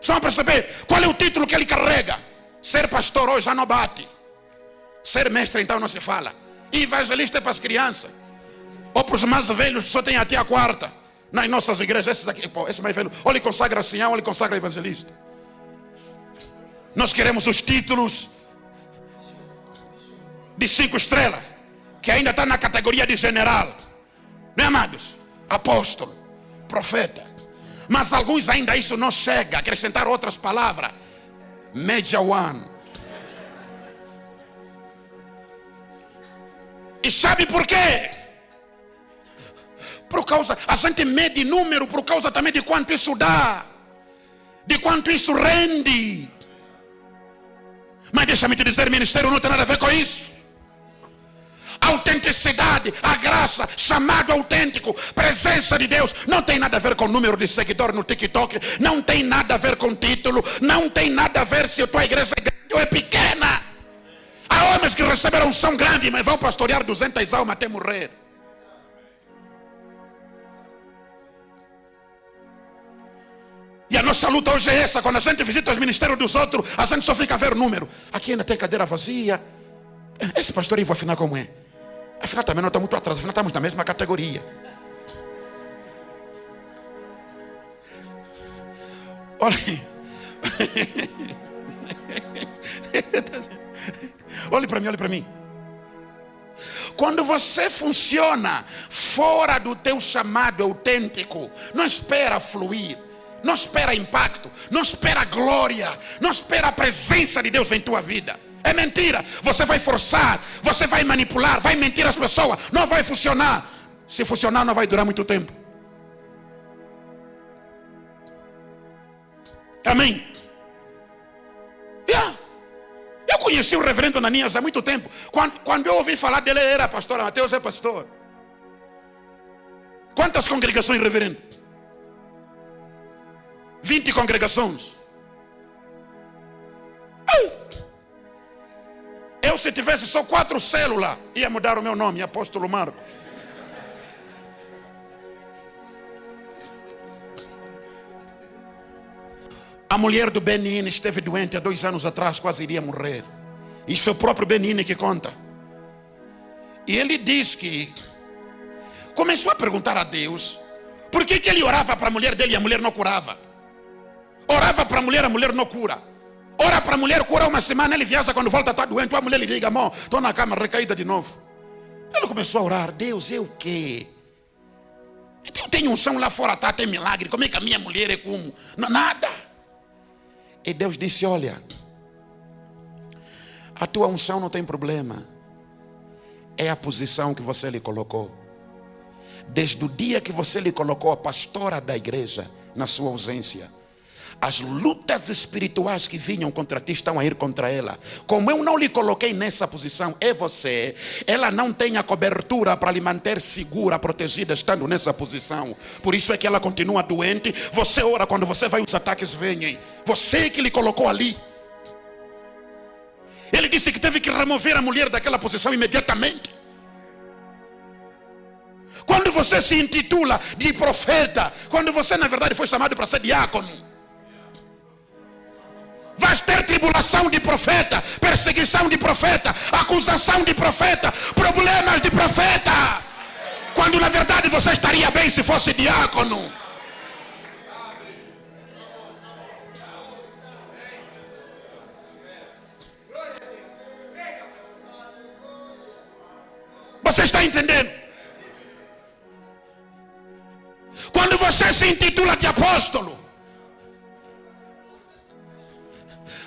Estão a perceber qual é o título que ele carrega? Ser pastor hoje já não bate. Ser mestre então não se fala. E evangelista é para as crianças. Ou para os mais velhos que só tem até a 4ª. Nas nossas igrejas, esses aqui, esse mais velho, ou ele consagra ancião, ou ele consagra evangelista. Nós queremos os títulos de 5 estrelas, que ainda está na categoria de general. Não é, amados? Apóstolo, profeta. Mas alguns ainda isso não chega. Acrescentar outras palavras. Major one. E sabe por quê? Por causa, a gente mede número por causa também de quanto isso dá, de quanto isso rende. Mas deixa-me te dizer, ministério não tem nada a ver com isso. Autenticidade, a graça, chamado autêntico, presença de Deus, não tem nada a ver com o número de seguidores no TikTok, não tem nada a ver com título, não tem nada a ver se a tua igreja é grande ou é pequena. Há homens que receberam unção grande, mas vão pastorear 200 almas até morrer. E a nossa luta hoje é essa. Quando a gente visita os ministérios dos outros, a gente só fica a ver o número. Aqui ainda tem cadeira vazia. Esse pastor aí, vou afinar como é. Afinal também não está muito atrás. Afinal estamos na mesma categoria. Olhe. Olhe para mim, olhe para mim. Quando você funciona fora do teu chamado autêntico, não espera fluir, não espera impacto, não espera glória, não espera a presença de Deus em tua vida. É mentira. Você vai forçar, você vai manipular, vai mentir às pessoas, não vai funcionar. Se funcionar, não vai durar muito tempo. Amém. Eu conheci o reverendo Ananias há muito tempo. Quando eu ouvi falar dele, ele era pastor. Mateus é pastor. Quantas congregações, reverendo? 20 congregações. Eu, se tivesse só 4 células, ia mudar o meu nome, Apóstolo Marcos. A mulher do Benini esteve doente há 2 anos atrás, quase iria morrer. Isso é o próprio Benini que conta. E ele diz que começou a perguntar a Deus por que ele orava para a mulher dele e a mulher não curava. Orava para a mulher não cura. Ora para a mulher, cura uma semana, ele viaja, quando volta está doente. A mulher lhe diga, amor, estou na cama, recaída de novo. Ele começou a orar, Deus, eu o quê? Eu tenho unção lá fora, tá, tem milagre, como é que a minha mulher é como? Nada. E Deus disse, olha, a tua unção não tem problema. É a posição que você lhe colocou. Desde o dia que você lhe colocou a pastora da igreja, na sua ausência, as lutas espirituais que vinham contra ti estão a ir contra ela. Como eu não lhe coloquei nessa posição, é você. Ela não tem a cobertura para lhe manter segura, protegida, estando nessa posição. Por isso é que ela continua doente. Você ora, quando você vai, os ataques vêm. Você que lhe colocou ali. Ele disse que teve que remover a mulher daquela posição imediatamente. Quando você se intitula de profeta, quando você na verdade foi chamado para ser diácono, vais ter tribulação de profeta, perseguição de profeta, acusação de profeta, problemas de profeta. Quando na verdade você estaria bem se fosse diácono. Você está entendendo? Quando você se intitula de apóstolo,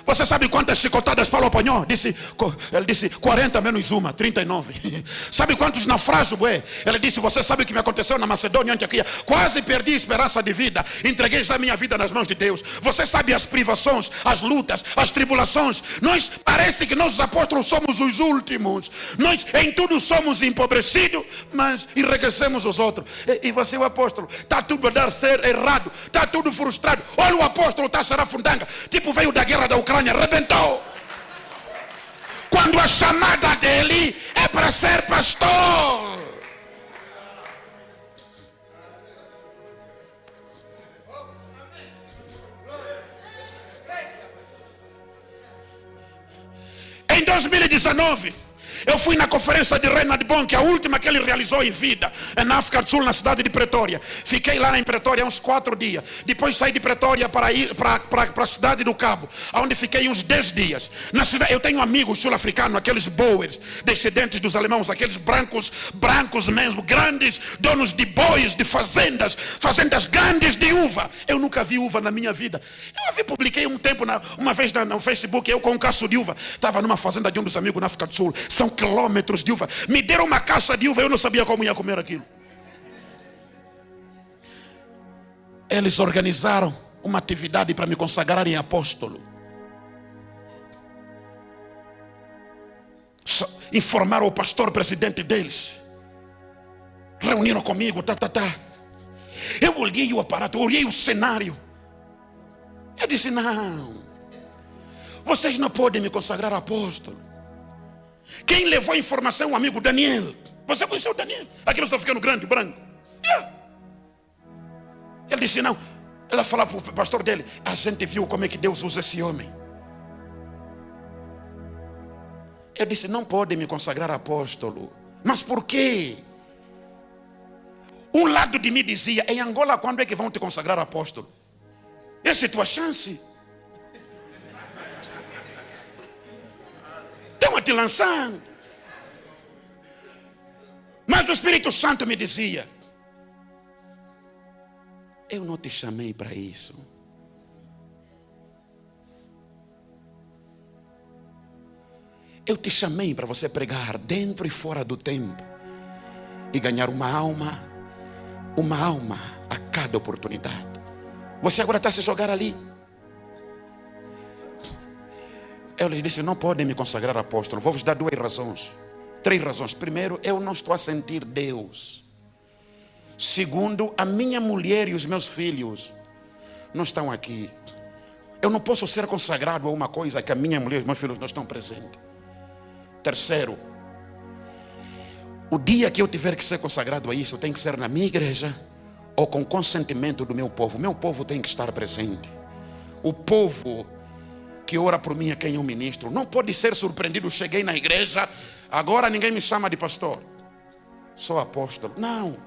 você sabe quantas chicotadas Paulo apanhou? Ele disse 40 menos uma, 39. Sabe quantos naufrágios é? Ele disse, você sabe o que me aconteceu na Macedônia, Antioquia? Quase perdi a esperança de vida. Entreguei a minha vida nas mãos de Deus. Você sabe as privações, as lutas, as tribulações. Nós parece que nós os apóstolos somos os últimos. Nós em tudo somos empobrecidos, mas enriquecemos os outros. E você, o apóstolo, está tudo a dar ser errado. Está tudo frustrado. Olha o apóstolo, está sarafundanga. Tipo veio da guerra da Ucrânia, arrebentou. Quando a chamada dele é para ser pastor. Em 2019 eu fui na conferência de Reinhard Bonnke, a última que ele realizou em vida, na África do Sul, na cidade de Pretória. Fiquei lá em Pretória uns 4 dias. Depois saí de Pretória para ir para a cidade do Cabo, onde fiquei uns 10 dias. Na cidade, eu tenho amigos sul-africanos, aqueles boers, descendentes dos alemães, aqueles brancos mesmo, grandes donos de bois, de fazendas grandes de uva. Eu nunca vi uva na minha vida. Eu publiquei um tempo, uma vez no Facebook, eu com um cacho de uva. Estava numa fazenda de um dos amigos na África do Sul. São quilômetros de uva. Me deram uma caixa de uva, eu não sabia como ia comer aquilo. eles organizaram uma atividade para me consagrar em apóstolo. Informaram o pastor presidente deles. Reuniram comigo, Eu olhei o aparato, olhei o cenário. Eu disse, não, vocês não podem me consagrar apóstolo. Quem levou a informação? O amigo Daniel. Você conheceu o Daniel? Aquilo está ficando grande, branco. Ele disse, não. Ela falou para o pastor dele, a gente viu como é que Deus usa esse homem. Eu disse, não podem me consagrar apóstolo. Mas por quê? Um lado de mim dizia, em Angola quando é que vão te consagrar apóstolo? Essa é a tua chance. Estão a te lançando. Mas o Espírito Santo me dizia, eu não te chamei para isso. Eu te chamei para você pregar dentro e fora do tempo e ganhar uma alma a cada oportunidade. Você agora está a se jogar ali. Eu lhes disse, não podem me consagrar apóstolo. Vou vos dar 3 razões. Primeiro, eu não estou a sentir Deus. Segundo, a minha mulher e os meus filhos não estão aqui. Eu não posso ser consagrado a uma coisa que a minha mulher e os meus filhos não estão presentes. Terceiro, o dia que eu tiver que ser consagrado a isso, tem que ser na minha igreja ou com consentimento do meu povo. Meu povo tem que estar presente. O povo que ora por mim, a quem eu ministro, não pode ser surpreendido. Cheguei na igreja, agora ninguém me chama de pastor, sou apóstolo. Não,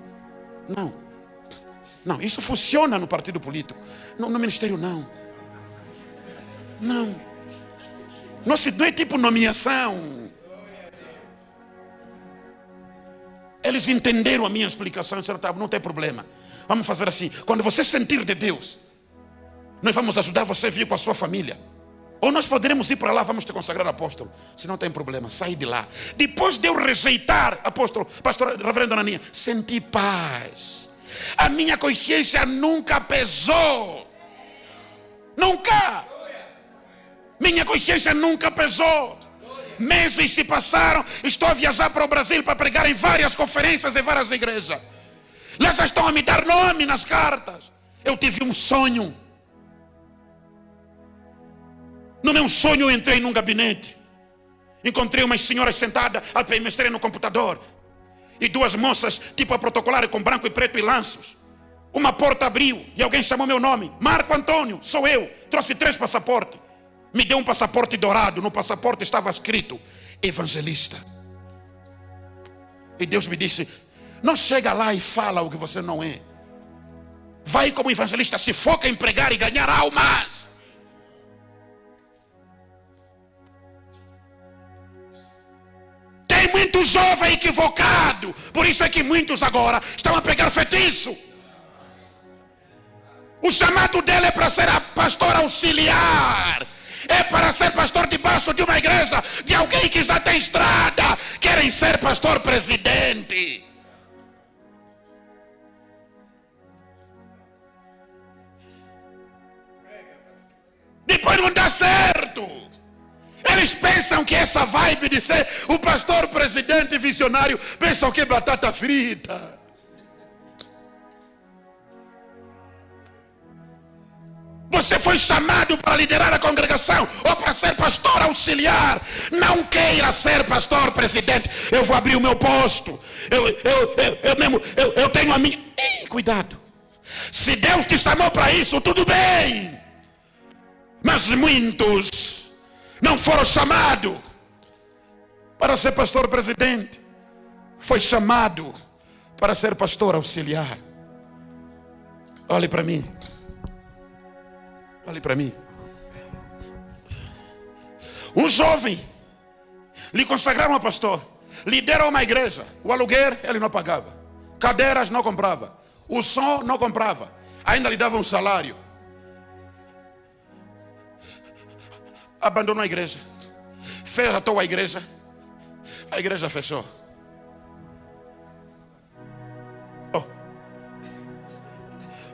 isso funciona no partido político, no ministério não. Não é tipo nomeação. Eles entenderam a minha explicação e disseram, tá, não tem problema. Vamos fazer assim, quando você sentir de Deus, nós vamos ajudar você a vir com a sua família. Ou nós poderemos ir para lá, vamos te consagrar apóstolo. Se não tem problema, sai de lá. Depois de eu rejeitar, apóstolo, pastor, reverendo Ananinha, senti paz. A minha consciência nunca pesou. Nunca. Minha consciência nunca pesou. Meses se passaram, estou a viajar para o Brasil para pregar em várias conferências em várias igrejas. Lá já estão a me dar nome nas cartas. Eu tive um sonho. No meu sonho eu entrei num gabinete. Encontrei umas senhoras sentadas a mexerem no computador. E 2 moças, tipo a protocolar, com branco e preto e lanços. Uma porta abriu e alguém chamou meu nome. Marco Antônio, sou eu. Trouxe 3 passaportes. Me deu um passaporte dourado. No passaporte estava escrito evangelista. E Deus me disse, não chega lá e fala o que você não é. Vai como evangelista, se foca em pregar e ganhar almas. Tem muito jovem equivocado. Por isso é que muitos agora estão a pegar feitiço. O chamado dele é para ser pastor auxiliar. É para ser pastor debaixo de uma igreja de alguém que já tem estrada. Querem ser pastor presidente. Depois não dá certo. Eles pensam que essa vibe de ser o pastor presidente visionário, pensam que é batata frita. Você foi chamado para liderar a congregação ou para ser pastor auxiliar. Não queira ser pastor presidente. Eu vou abrir o meu posto. Eu tenho a minha. Ei, cuidado. Se Deus te chamou para isso, tudo bem. Mas muitos não foram chamados para ser pastor presidente. Foi chamado para ser pastor auxiliar. Olhe para mim. Olhe para mim. Um jovem lhe consagraram a pastor. Liderou uma igreja. O aluguel ele não pagava. Cadeiras não comprava. O som não comprava. Ainda lhe dava um salário. Abandonou a igreja. Fechou a igreja. A igreja fechou.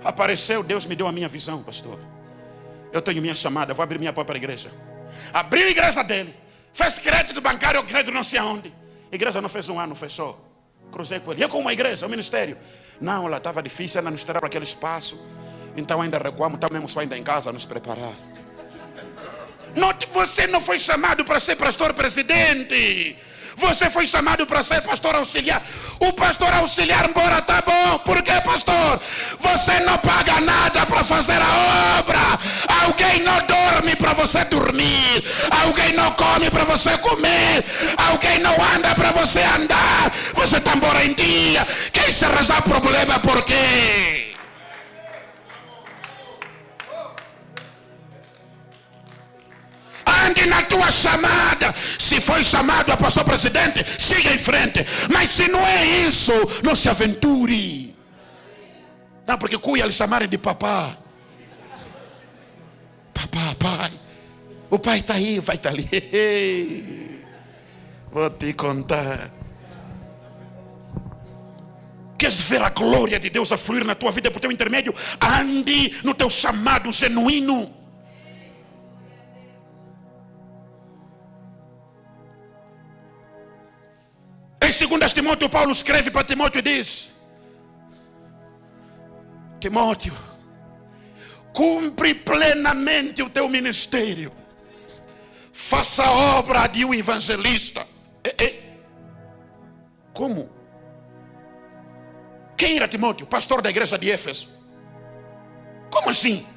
Apareceu, Deus me deu a minha visão, pastor. Eu tenho minha chamada, vou abrir minha própria igreja. Abriu a igreja dele. Fez crédito bancário, crédito não sei aonde. A igreja não fez um ano, fechou. Cruzei com ele. E eu com uma igreja, um ministério. Não, ela estava difícil, ainda nos para aquele espaço. Então ainda recuamos, está mesmo só ainda em casa a nos preparar. Note, você não foi chamado para ser pastor presidente. Você foi chamado para ser pastor auxiliar. O pastor auxiliar, embora tá bom. Por que, pastor? Você não paga nada para fazer a obra. Alguém não dorme para você dormir. Alguém não come para você comer. Alguém não anda para você andar. Você está embora em dia. Quem se arranjar problema, por quê? Ande na tua chamada. Se foi chamado a pastor presidente, siga em frente. Mas se não é isso, não se aventure. Não, porque cuia lhe chamarem de papá. Papá, pai. O pai está aí, o pai está ali. Vou te contar. Queres ver a glória de Deus a fluir na tua vida por teu intermédio? Ande no teu chamado genuíno. Em 2 Timóteo, Paulo escreve para Timóteo e diz: Timóteo, cumpre plenamente o teu ministério. Faça a obra de um evangelista. Como? Quem era Timóteo? Pastor da igreja de Éfeso. Como assim?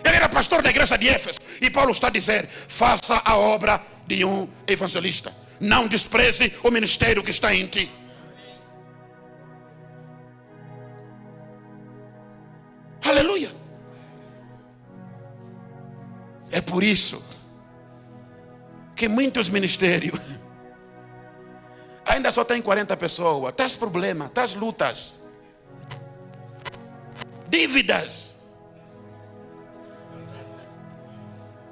Ele era pastor da igreja de Éfeso. E Paulo está a dizer: faça a obra de um evangelista. Não despreze o ministério que está em ti. Aleluia. É por isso que muitos ministérios ainda só tem 40 pessoas. Tais problemas, tais lutas, dívidas.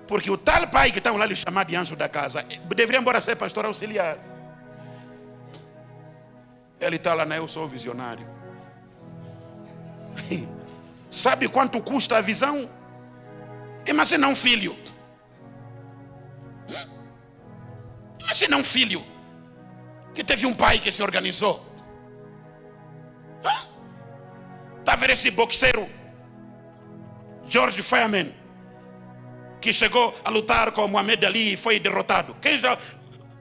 Porque o tal pai que estão lá lhe chamar de anjo da casa deveria embora ser pastor auxiliar. Ele está lá, eu sou visionário. Sabe quanto custa a visão? Imagina um filho. Imagina um filho que teve um pai que se organizou. Está a ver esse boxeiro George Foreman, que chegou a lutar com Muhammad Ali e foi derrotado. Quem já,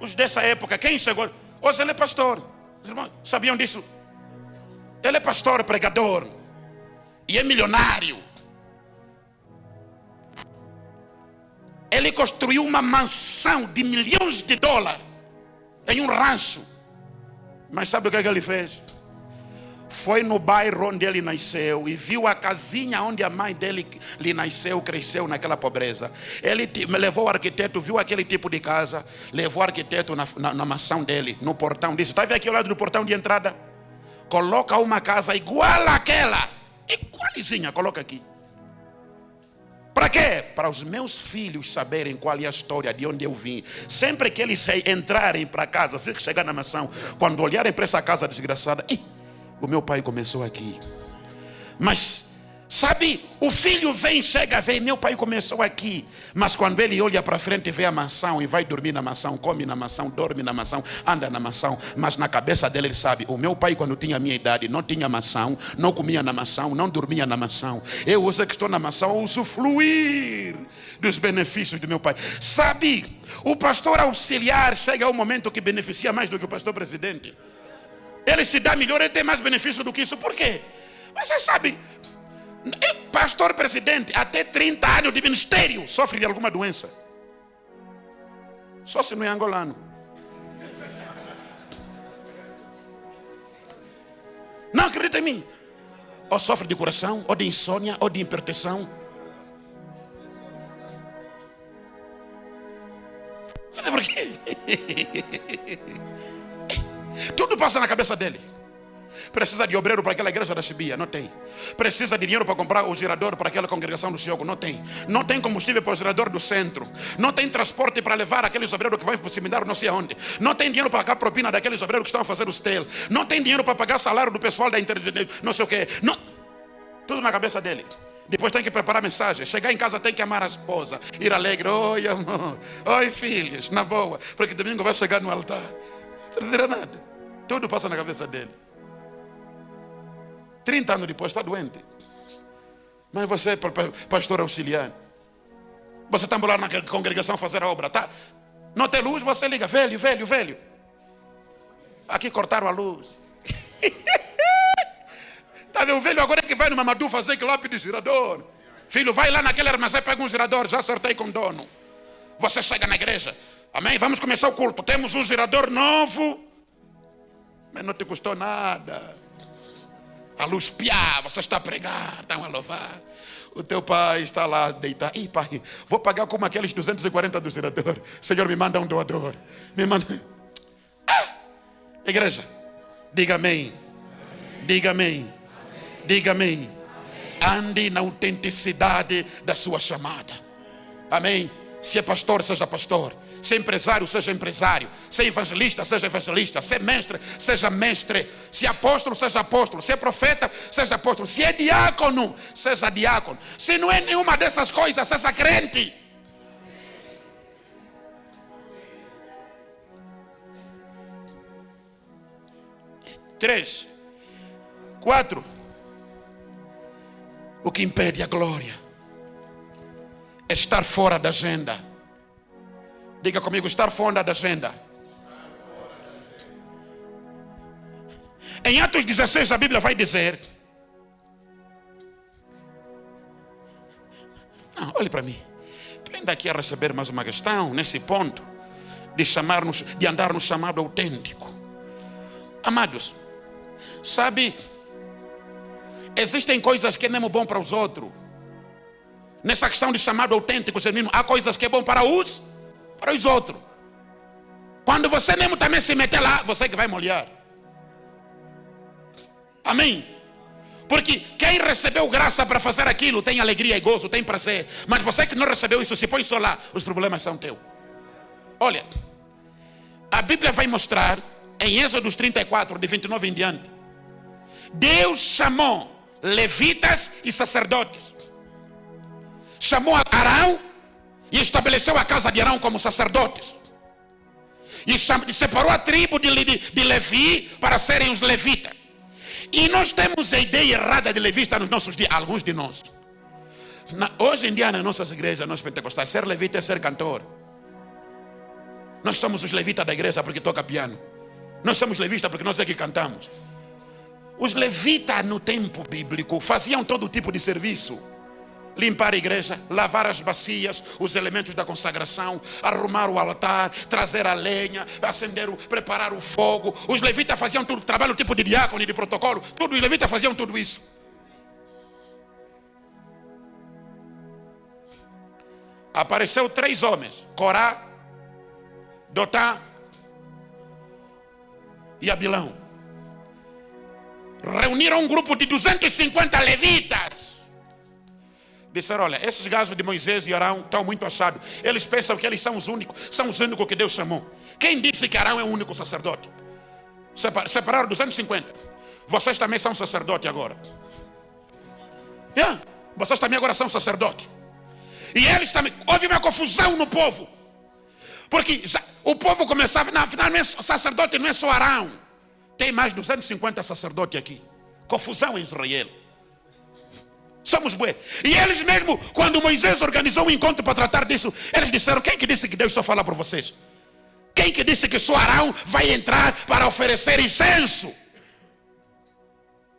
os dessa época, quem chegou? Hoje ele é pastor. Os irmãos sabiam disso? Ele é pastor, pregador. E é milionário. Ele construiu uma mansão de milhões de dólares em um rancho. Mas sabe o que ele fez? Foi no bairro onde ele nasceu e viu a casinha onde a mãe dele lhe nasceu, cresceu naquela pobreza. Ele levou o arquiteto, viu aquele tipo de casa, levou o arquiteto na mansão dele, no portão, disse: está vendo aqui ao lado do portão de entrada? Coloca uma casa igual àquela, igualzinha, coloca aqui. Para quê? Para os meus filhos saberem qual é a história, de onde eu vim. Sempre que eles entrarem para casa, se chegar na mansão, quando olharem para essa casa desgraçada, o meu pai começou aqui. Mas, sabe, o filho vem, chega, vem, meu pai começou aqui. Mas quando ele olha para frente, vê a mansão e vai dormir na mansão, come na mansão, dorme na mansão, anda na mansão. Mas na cabeça dele ele sabe: o meu pai, quando tinha a minha idade, não tinha mansão, não comia na mansão, não dormia na mansão. Eu hoje que estou na mansão, usufruir dos benefícios do meu pai. Sabe, o pastor auxiliar chega a um momento que beneficia mais do que o pastor presidente. Ele se dá melhor, ele tem mais benefício do que isso. Por quê? Mas você sabe, pastor presidente, até 30 anos de ministério, sofre de alguma doença. Só se não é angolano. Não acredita em mim. Ou sofre de coração, ou de insônia, ou de hipertensão. Sabe por quê? Tudo passa na cabeça dele. Precisa de obreiro para aquela igreja da Chibia, não tem. Precisa de dinheiro para comprar o gerador para aquela congregação do Chioco, não tem. Não tem combustível para o gerador do centro. Não tem transporte para levar aqueles obreiros que vão para o seminário não sei aonde. Não tem dinheiro para pagar propina daqueles obreiros que estão a fazer os tel. Não tem dinheiro para pagar salário do pessoal da internet, não sei o quê. Não. Tudo na cabeça dele. Depois tem que preparar mensagem. Chegar em casa tem que amar a esposa. Ir alegre. Oi, amor. Oi, filhos. Na boa. Porque domingo vai chegar no altar. Não dirá nada. Tudo passa na cabeça dele. 30 anos depois está doente. Mas você é pastor auxiliar. Você está lá na congregação fazer a obra, tá? Não tem luz, você liga. Velho. Aqui cortaram a luz. Tá vendo? O velho agora é que vai no Mamadou fazer que lápide de girador. Filho, vai lá naquele armazém, pega um girador, já acertei com o dono. Você chega na igreja. Amém? Vamos começar o culto. Temos um girador novo. Mas não te custou nada. A luz piá, você está a pregar, estão a louvar. O teu pai está lá deitado. Ih, pai, vou pagar como aqueles 240 do girador. Senhor, me manda um doador. Me manda. Igreja, diga amém. Diga amém. Diga amém. Ande na autenticidade da sua chamada. Amém. Se é pastor, seja pastor. Se é empresário, seja empresário. Se é evangelista, seja evangelista. Se é mestre, seja mestre. Se é apóstolo, seja apóstolo. Se é profeta, seja apóstolo. Se é diácono, seja diácono. Se não é nenhuma dessas coisas, seja crente. Três. 4. O que impede a glória é estar fora da agenda. Diga comigo, estar fora da agenda. Em Atos 16 a Bíblia vai dizer. Não, olhe para mim. Estou ainda aqui a receber mais uma questão nesse ponto de andar no chamado autêntico. Amados, sabe, existem coisas que é mesmo bom para os outros. Nessa questão de chamado autêntico, genuíno, há coisas que é bom para os outros. Quando você mesmo também se meter lá, você que vai molhar. Amém? Porque quem recebeu graça para fazer aquilo tem alegria e gozo, tem prazer. Mas você que não recebeu isso, se põe só lá, os problemas são teus. Olha, a Bíblia vai mostrar em Êxodo 34, de 29 em diante. Deus chamou levitas e sacerdotes. Chamou Arão e estabeleceu a casa de Arão como sacerdotes. E separou a tribo de Levi para serem os levitas. E nós temos a ideia errada de levita nos nossos dias, alguns de nós. Hoje em dia nas nossas igrejas, nós pentecostais, ser levita é ser cantor. Nós somos os levitas da igreja porque toca piano. Nós somos levitas porque nós é que cantamos. Os levitas no tempo bíblico faziam todo tipo de serviço. Limpar a igreja, lavar as bacias, os elementos da consagração, arrumar o altar, trazer a lenha, preparar o fogo. Os levitas faziam tudo, trabalho tipo de diácono e de protocolo, tudo, os levitas faziam tudo isso. Apareceu 3 homens, Corá, Dotã e Abilão. Reuniram um grupo de 250 levitas. Disseram, olha, esses gajos de Moisés e Arão estão muito achados. Eles pensam que eles são os únicos que Deus chamou. Quem disse que Arão é o único sacerdote? Separaram 250. Vocês também são sacerdote agora. Vocês também agora são sacerdote. E eles também. Houve uma confusão no povo. Porque o povo começava, não, afinal, sacerdote não é só Arão. Tem mais 250 sacerdotes aqui. Confusão em Israel. Somos bué. E eles mesmo, quando Moisés organizou um encontro para tratar disso, eles disseram, quem que disse que Deus só fala para vocês? Quem que disse que só Arão vai entrar para oferecer incenso?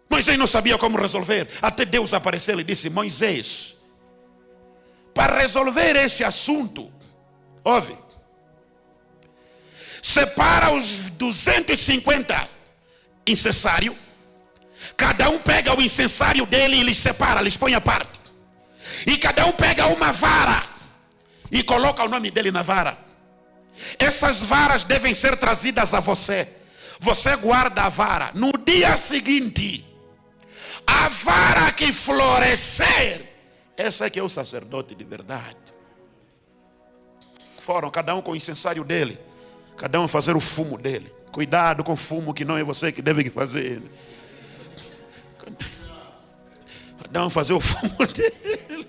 Moisés não sabia como resolver. Até Deus apareceu e disse, Moisés, para resolver esse assunto, ouve, separa os 250 incensários. Cada um pega o incensário dele e lhes separa, lhes põe à parte. E cada um pega uma vara e coloca o nome dele na vara. Essas varas devem ser trazidas a você. Você guarda a vara. No dia seguinte, a vara que florescer, essa é que é o sacerdote de verdade. Foram cada um com o incensário dele, cada um fazer o fumo dele. Cuidado com o fumo, que não é você que deve fazer. Dão a fazer o fumo dele.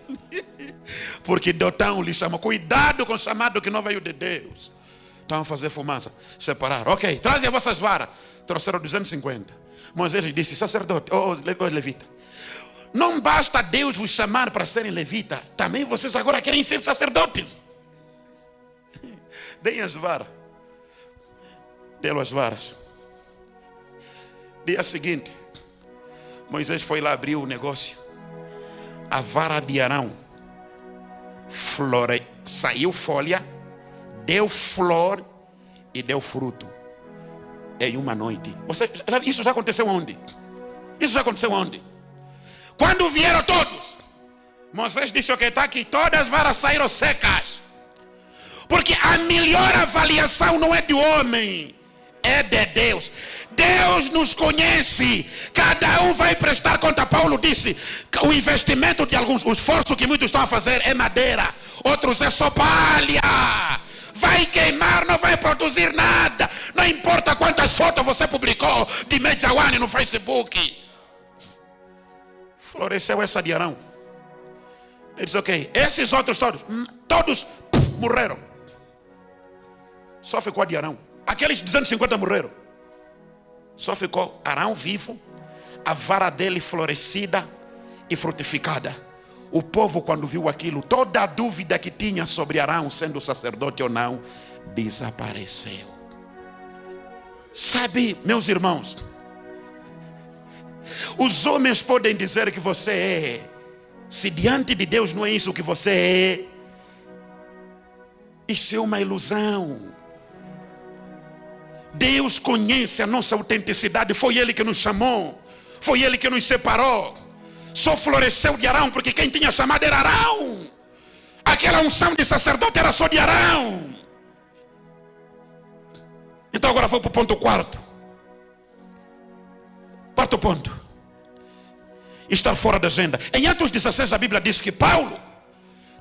Porque Dotão lhe chamou. Cuidado com o chamado que não veio de Deus. Estão a fazer fumaça. Separaram. Ok, trazem as vossas varas. Trouxeram 250. Moisés disse: sacerdote, levita, não basta Deus vos chamar para serem levita, também vocês agora querem ser sacerdotes. Deem as varas. Deram as varas. Dia seguinte, Moisés foi lá abrir o negócio. A vara de Arão saiu folha, deu flor e deu fruto em uma noite. Isso já aconteceu onde? Isso já aconteceu onde? Quando vieram todos, Moisés disse: ok, está aqui, todas as varas saíram secas. Porque a melhor avaliação não é do homem, é de Deus. Deus nos conhece. Cada um vai prestar conta. Paulo disse: o investimento de alguns, o esforço que muitos estão a fazer é madeira, outros é só palha. Vai queimar, não vai produzir nada. Não importa quantas fotos você publicou de Medjawani no Facebook. Floresceu essa de Arão. Ele disse: ok, esses outros todos morreram. Só ficou a de Arão. Aqueles 250 morreram. Só ficou Arão vivo, a vara dele florescida e frutificada. O povo, quando viu aquilo, toda a dúvida que tinha sobre Arão sendo sacerdote ou não, desapareceu. Sabe, meus irmãos, os homens podem dizer que você é. Se diante de Deus não é isso que você é, isso é uma ilusão. Deus conhece a nossa autenticidade. Foi Ele que nos chamou, foi Ele que nos separou. Só floresceu de Arão porque quem tinha chamado era Arão. Aquela unção de sacerdote era só de Arão. Então agora vou para o ponto quarto. Quarto ponto: estar fora da agenda. Em Atos 16 a Bíblia diz que Paulo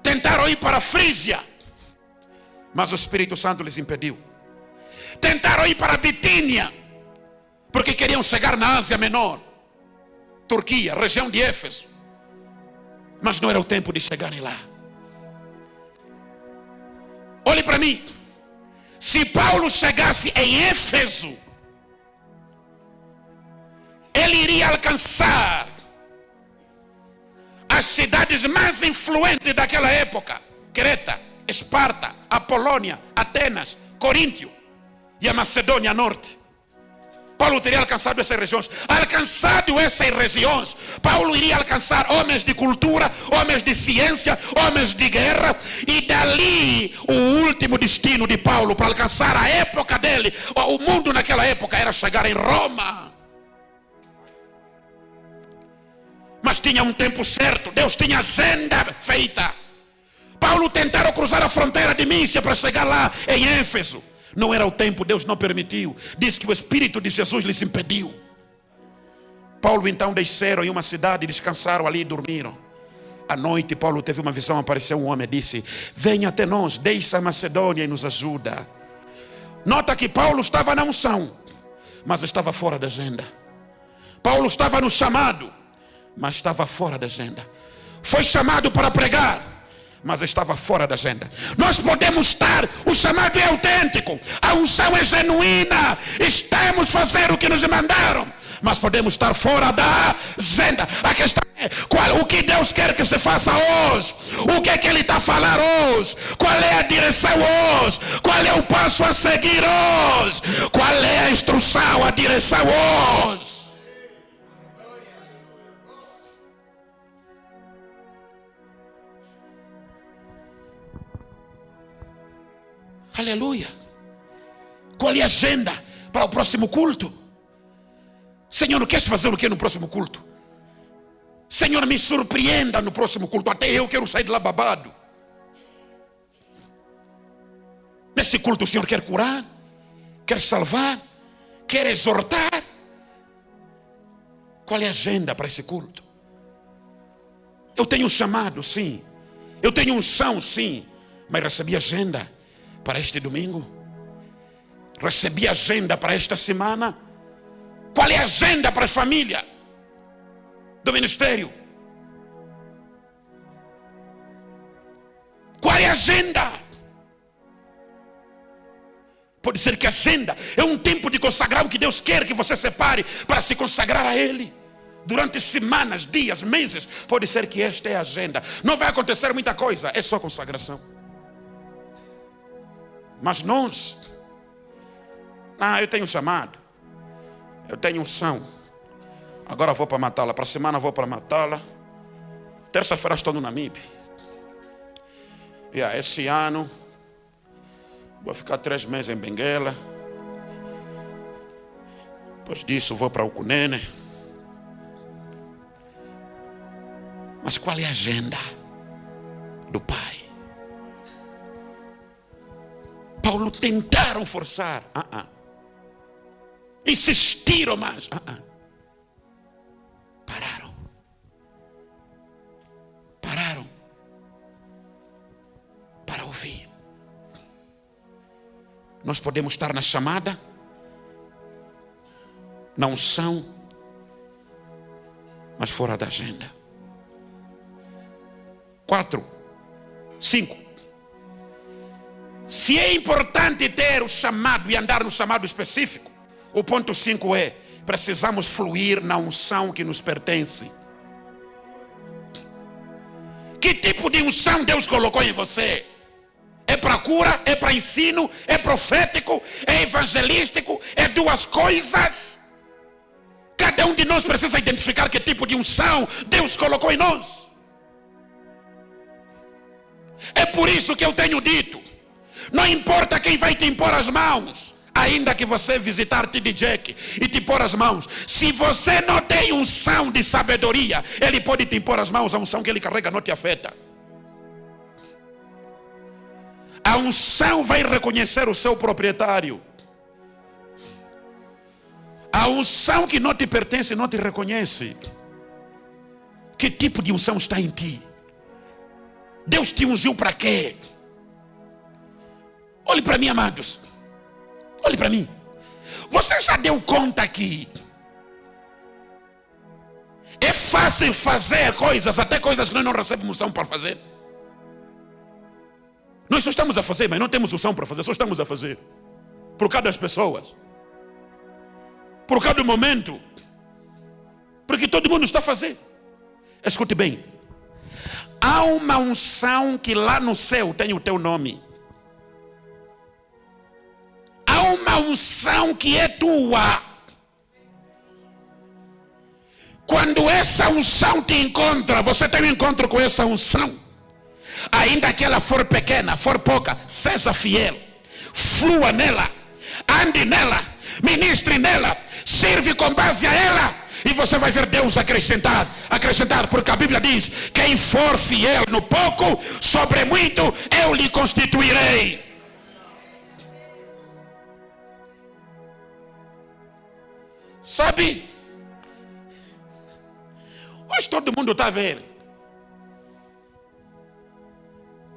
tentaram ir para a Frígia, mas o Espírito Santo lhes impediu. Tentaram ir para a Bitínia, porque queriam chegar na Ásia Menor, Turquia, região de Éfeso, mas não era o tempo de chegarem lá. Olhe para mim. Se Paulo chegasse em Éfeso, ele iria alcançar as cidades mais influentes daquela época: Creta, Esparta, a Polônia, Atenas, Coríntio e a Macedônia Norte. Paulo teria alcançado essas regiões. Alcançado essas regiões, Paulo iria alcançar homens de cultura, homens de ciência, homens de guerra. E dali, o último destino de Paulo para alcançar a época dele, o mundo naquela época, era chegar em Roma. Mas tinha um tempo certo. Deus tinha agenda feita. Paulo tentaram cruzar a fronteira de Mísia para chegar lá em Éfeso. Não era o tempo, Deus não permitiu. Diz que o Espírito de Jesus lhes impediu. Paulo então desceram em uma cidade, descansaram ali e dormiram. À noite Paulo teve uma visão, apareceu um homem e disse: venha até nós, deixa a Macedônia e nos ajuda. Nota que Paulo estava na unção, mas estava fora da agenda. Paulo estava no chamado, mas estava fora da agenda. Foi chamado para pregar, mas estava fora da agenda. Nós podemos estar, o chamado é autêntico, a unção é genuína, estamos fazendo o que nos mandaram, mas podemos estar fora da agenda. A questão é o que Deus quer que se faça hoje. O que é que Ele está a falar hoje? Qual é a direção hoje? Qual é o passo a seguir hoje? Qual é a instrução, a direção hoje? Aleluia. Qual é a agenda para o próximo culto? Senhor, queres fazer o que no próximo culto? Senhor, me surpreenda no próximo culto. Até eu quero sair de lá babado. Nesse culto o Senhor quer curar, quer salvar, quer exortar. Qual é a agenda para esse culto? Eu tenho um chamado, sim. Eu tenho unção, sim. Mas recebi agenda para este domingo? Recebi agenda para esta semana? Qual é a agenda para a família do ministério? Qual é a agenda? Pode ser que a agenda é um tempo de consagrar o que Deus quer que você separe para se consagrar a Ele. Durante semanas, dias, meses. Pode ser que esta é a agenda. Não vai acontecer muita coisa, é só consagração. Mas nós, eu tenho chamado, eu tenho unção. Agora vou para Matala, para a semana vou para Matala. Terça-feira estou no Namibe. Esse ano vou ficar 3 meses em Benguela. Depois disso vou para o Cunene. Mas qual é a agenda do Pai? Paulo tentaram forçar. Insistiram mais. Pararam. Pararam. Para ouvir. Nós podemos estar na chamada, na unção, mas fora da agenda. 4, 5. Se é importante ter o chamado e andar no chamado específico, o ponto 5 é: precisamos fluir na unção que nos pertence. Que tipo de unção Deus colocou em você? É para cura? É para ensino? É profético? É evangelístico? É 2 coisas? Cada um de nós precisa identificar que tipo de unção Deus colocou em nós. É por isso que eu tenho dito: não importa quem vai te impor as mãos, ainda que você visitar TD Jack e te pôr as mãos, se você não tem unção de sabedoria, ele pode te impor as mãos, a unção que ele carrega não te afeta. A unção vai reconhecer o seu proprietário. A unção que não te pertence não te reconhece. Que tipo de unção está em ti? Deus te ungiu para quê? Olhe para mim, amados. Olhe para mim. Você já deu conta que é fácil fazer coisas, até coisas que nós não recebemos unção para fazer? Nós só estamos a fazer, mas não temos unção para fazer. Só estamos a fazer por causa das pessoas, por causa do momento, porque todo mundo está a fazer. Escute bem: há uma unção que lá no céu tem o teu nome. Há uma unção que é tua. Quando essa unção te encontra, você tem um encontro com essa unção. Ainda que ela for pequena, for pouca, seja fiel. Flua nela, ande nela, ministre nela, serve com base a ela. E você vai ver Deus acrescentar, porque a Bíblia diz: quem for fiel no pouco, sobre muito eu lhe constituirei. Sabe? Hoje todo mundo está a ver.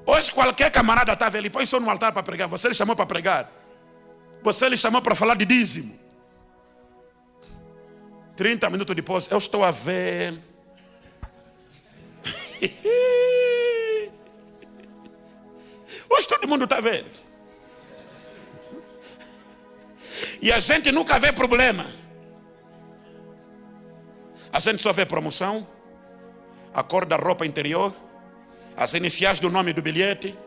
Hoje qualquer camarada está a ver. Ele põe só no altar para pregar. Você lhe chamou para pregar. Você lhe chamou para falar de dízimo. 30 minutos depois, eu estou a ver. Hoje todo mundo está a ver. E a gente nunca vê problema. A gente só vê promoção, a cor da roupa interior, as iniciais do nome do bilhete,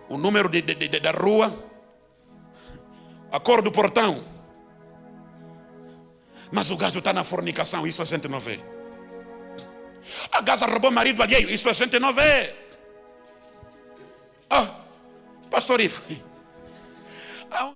o número da rua, a cor do portão. Mas o gajo está na fornicação, isso a gente não vê. A gaja roubou marido alheio, isso a gente não vê. Pastor Ivo,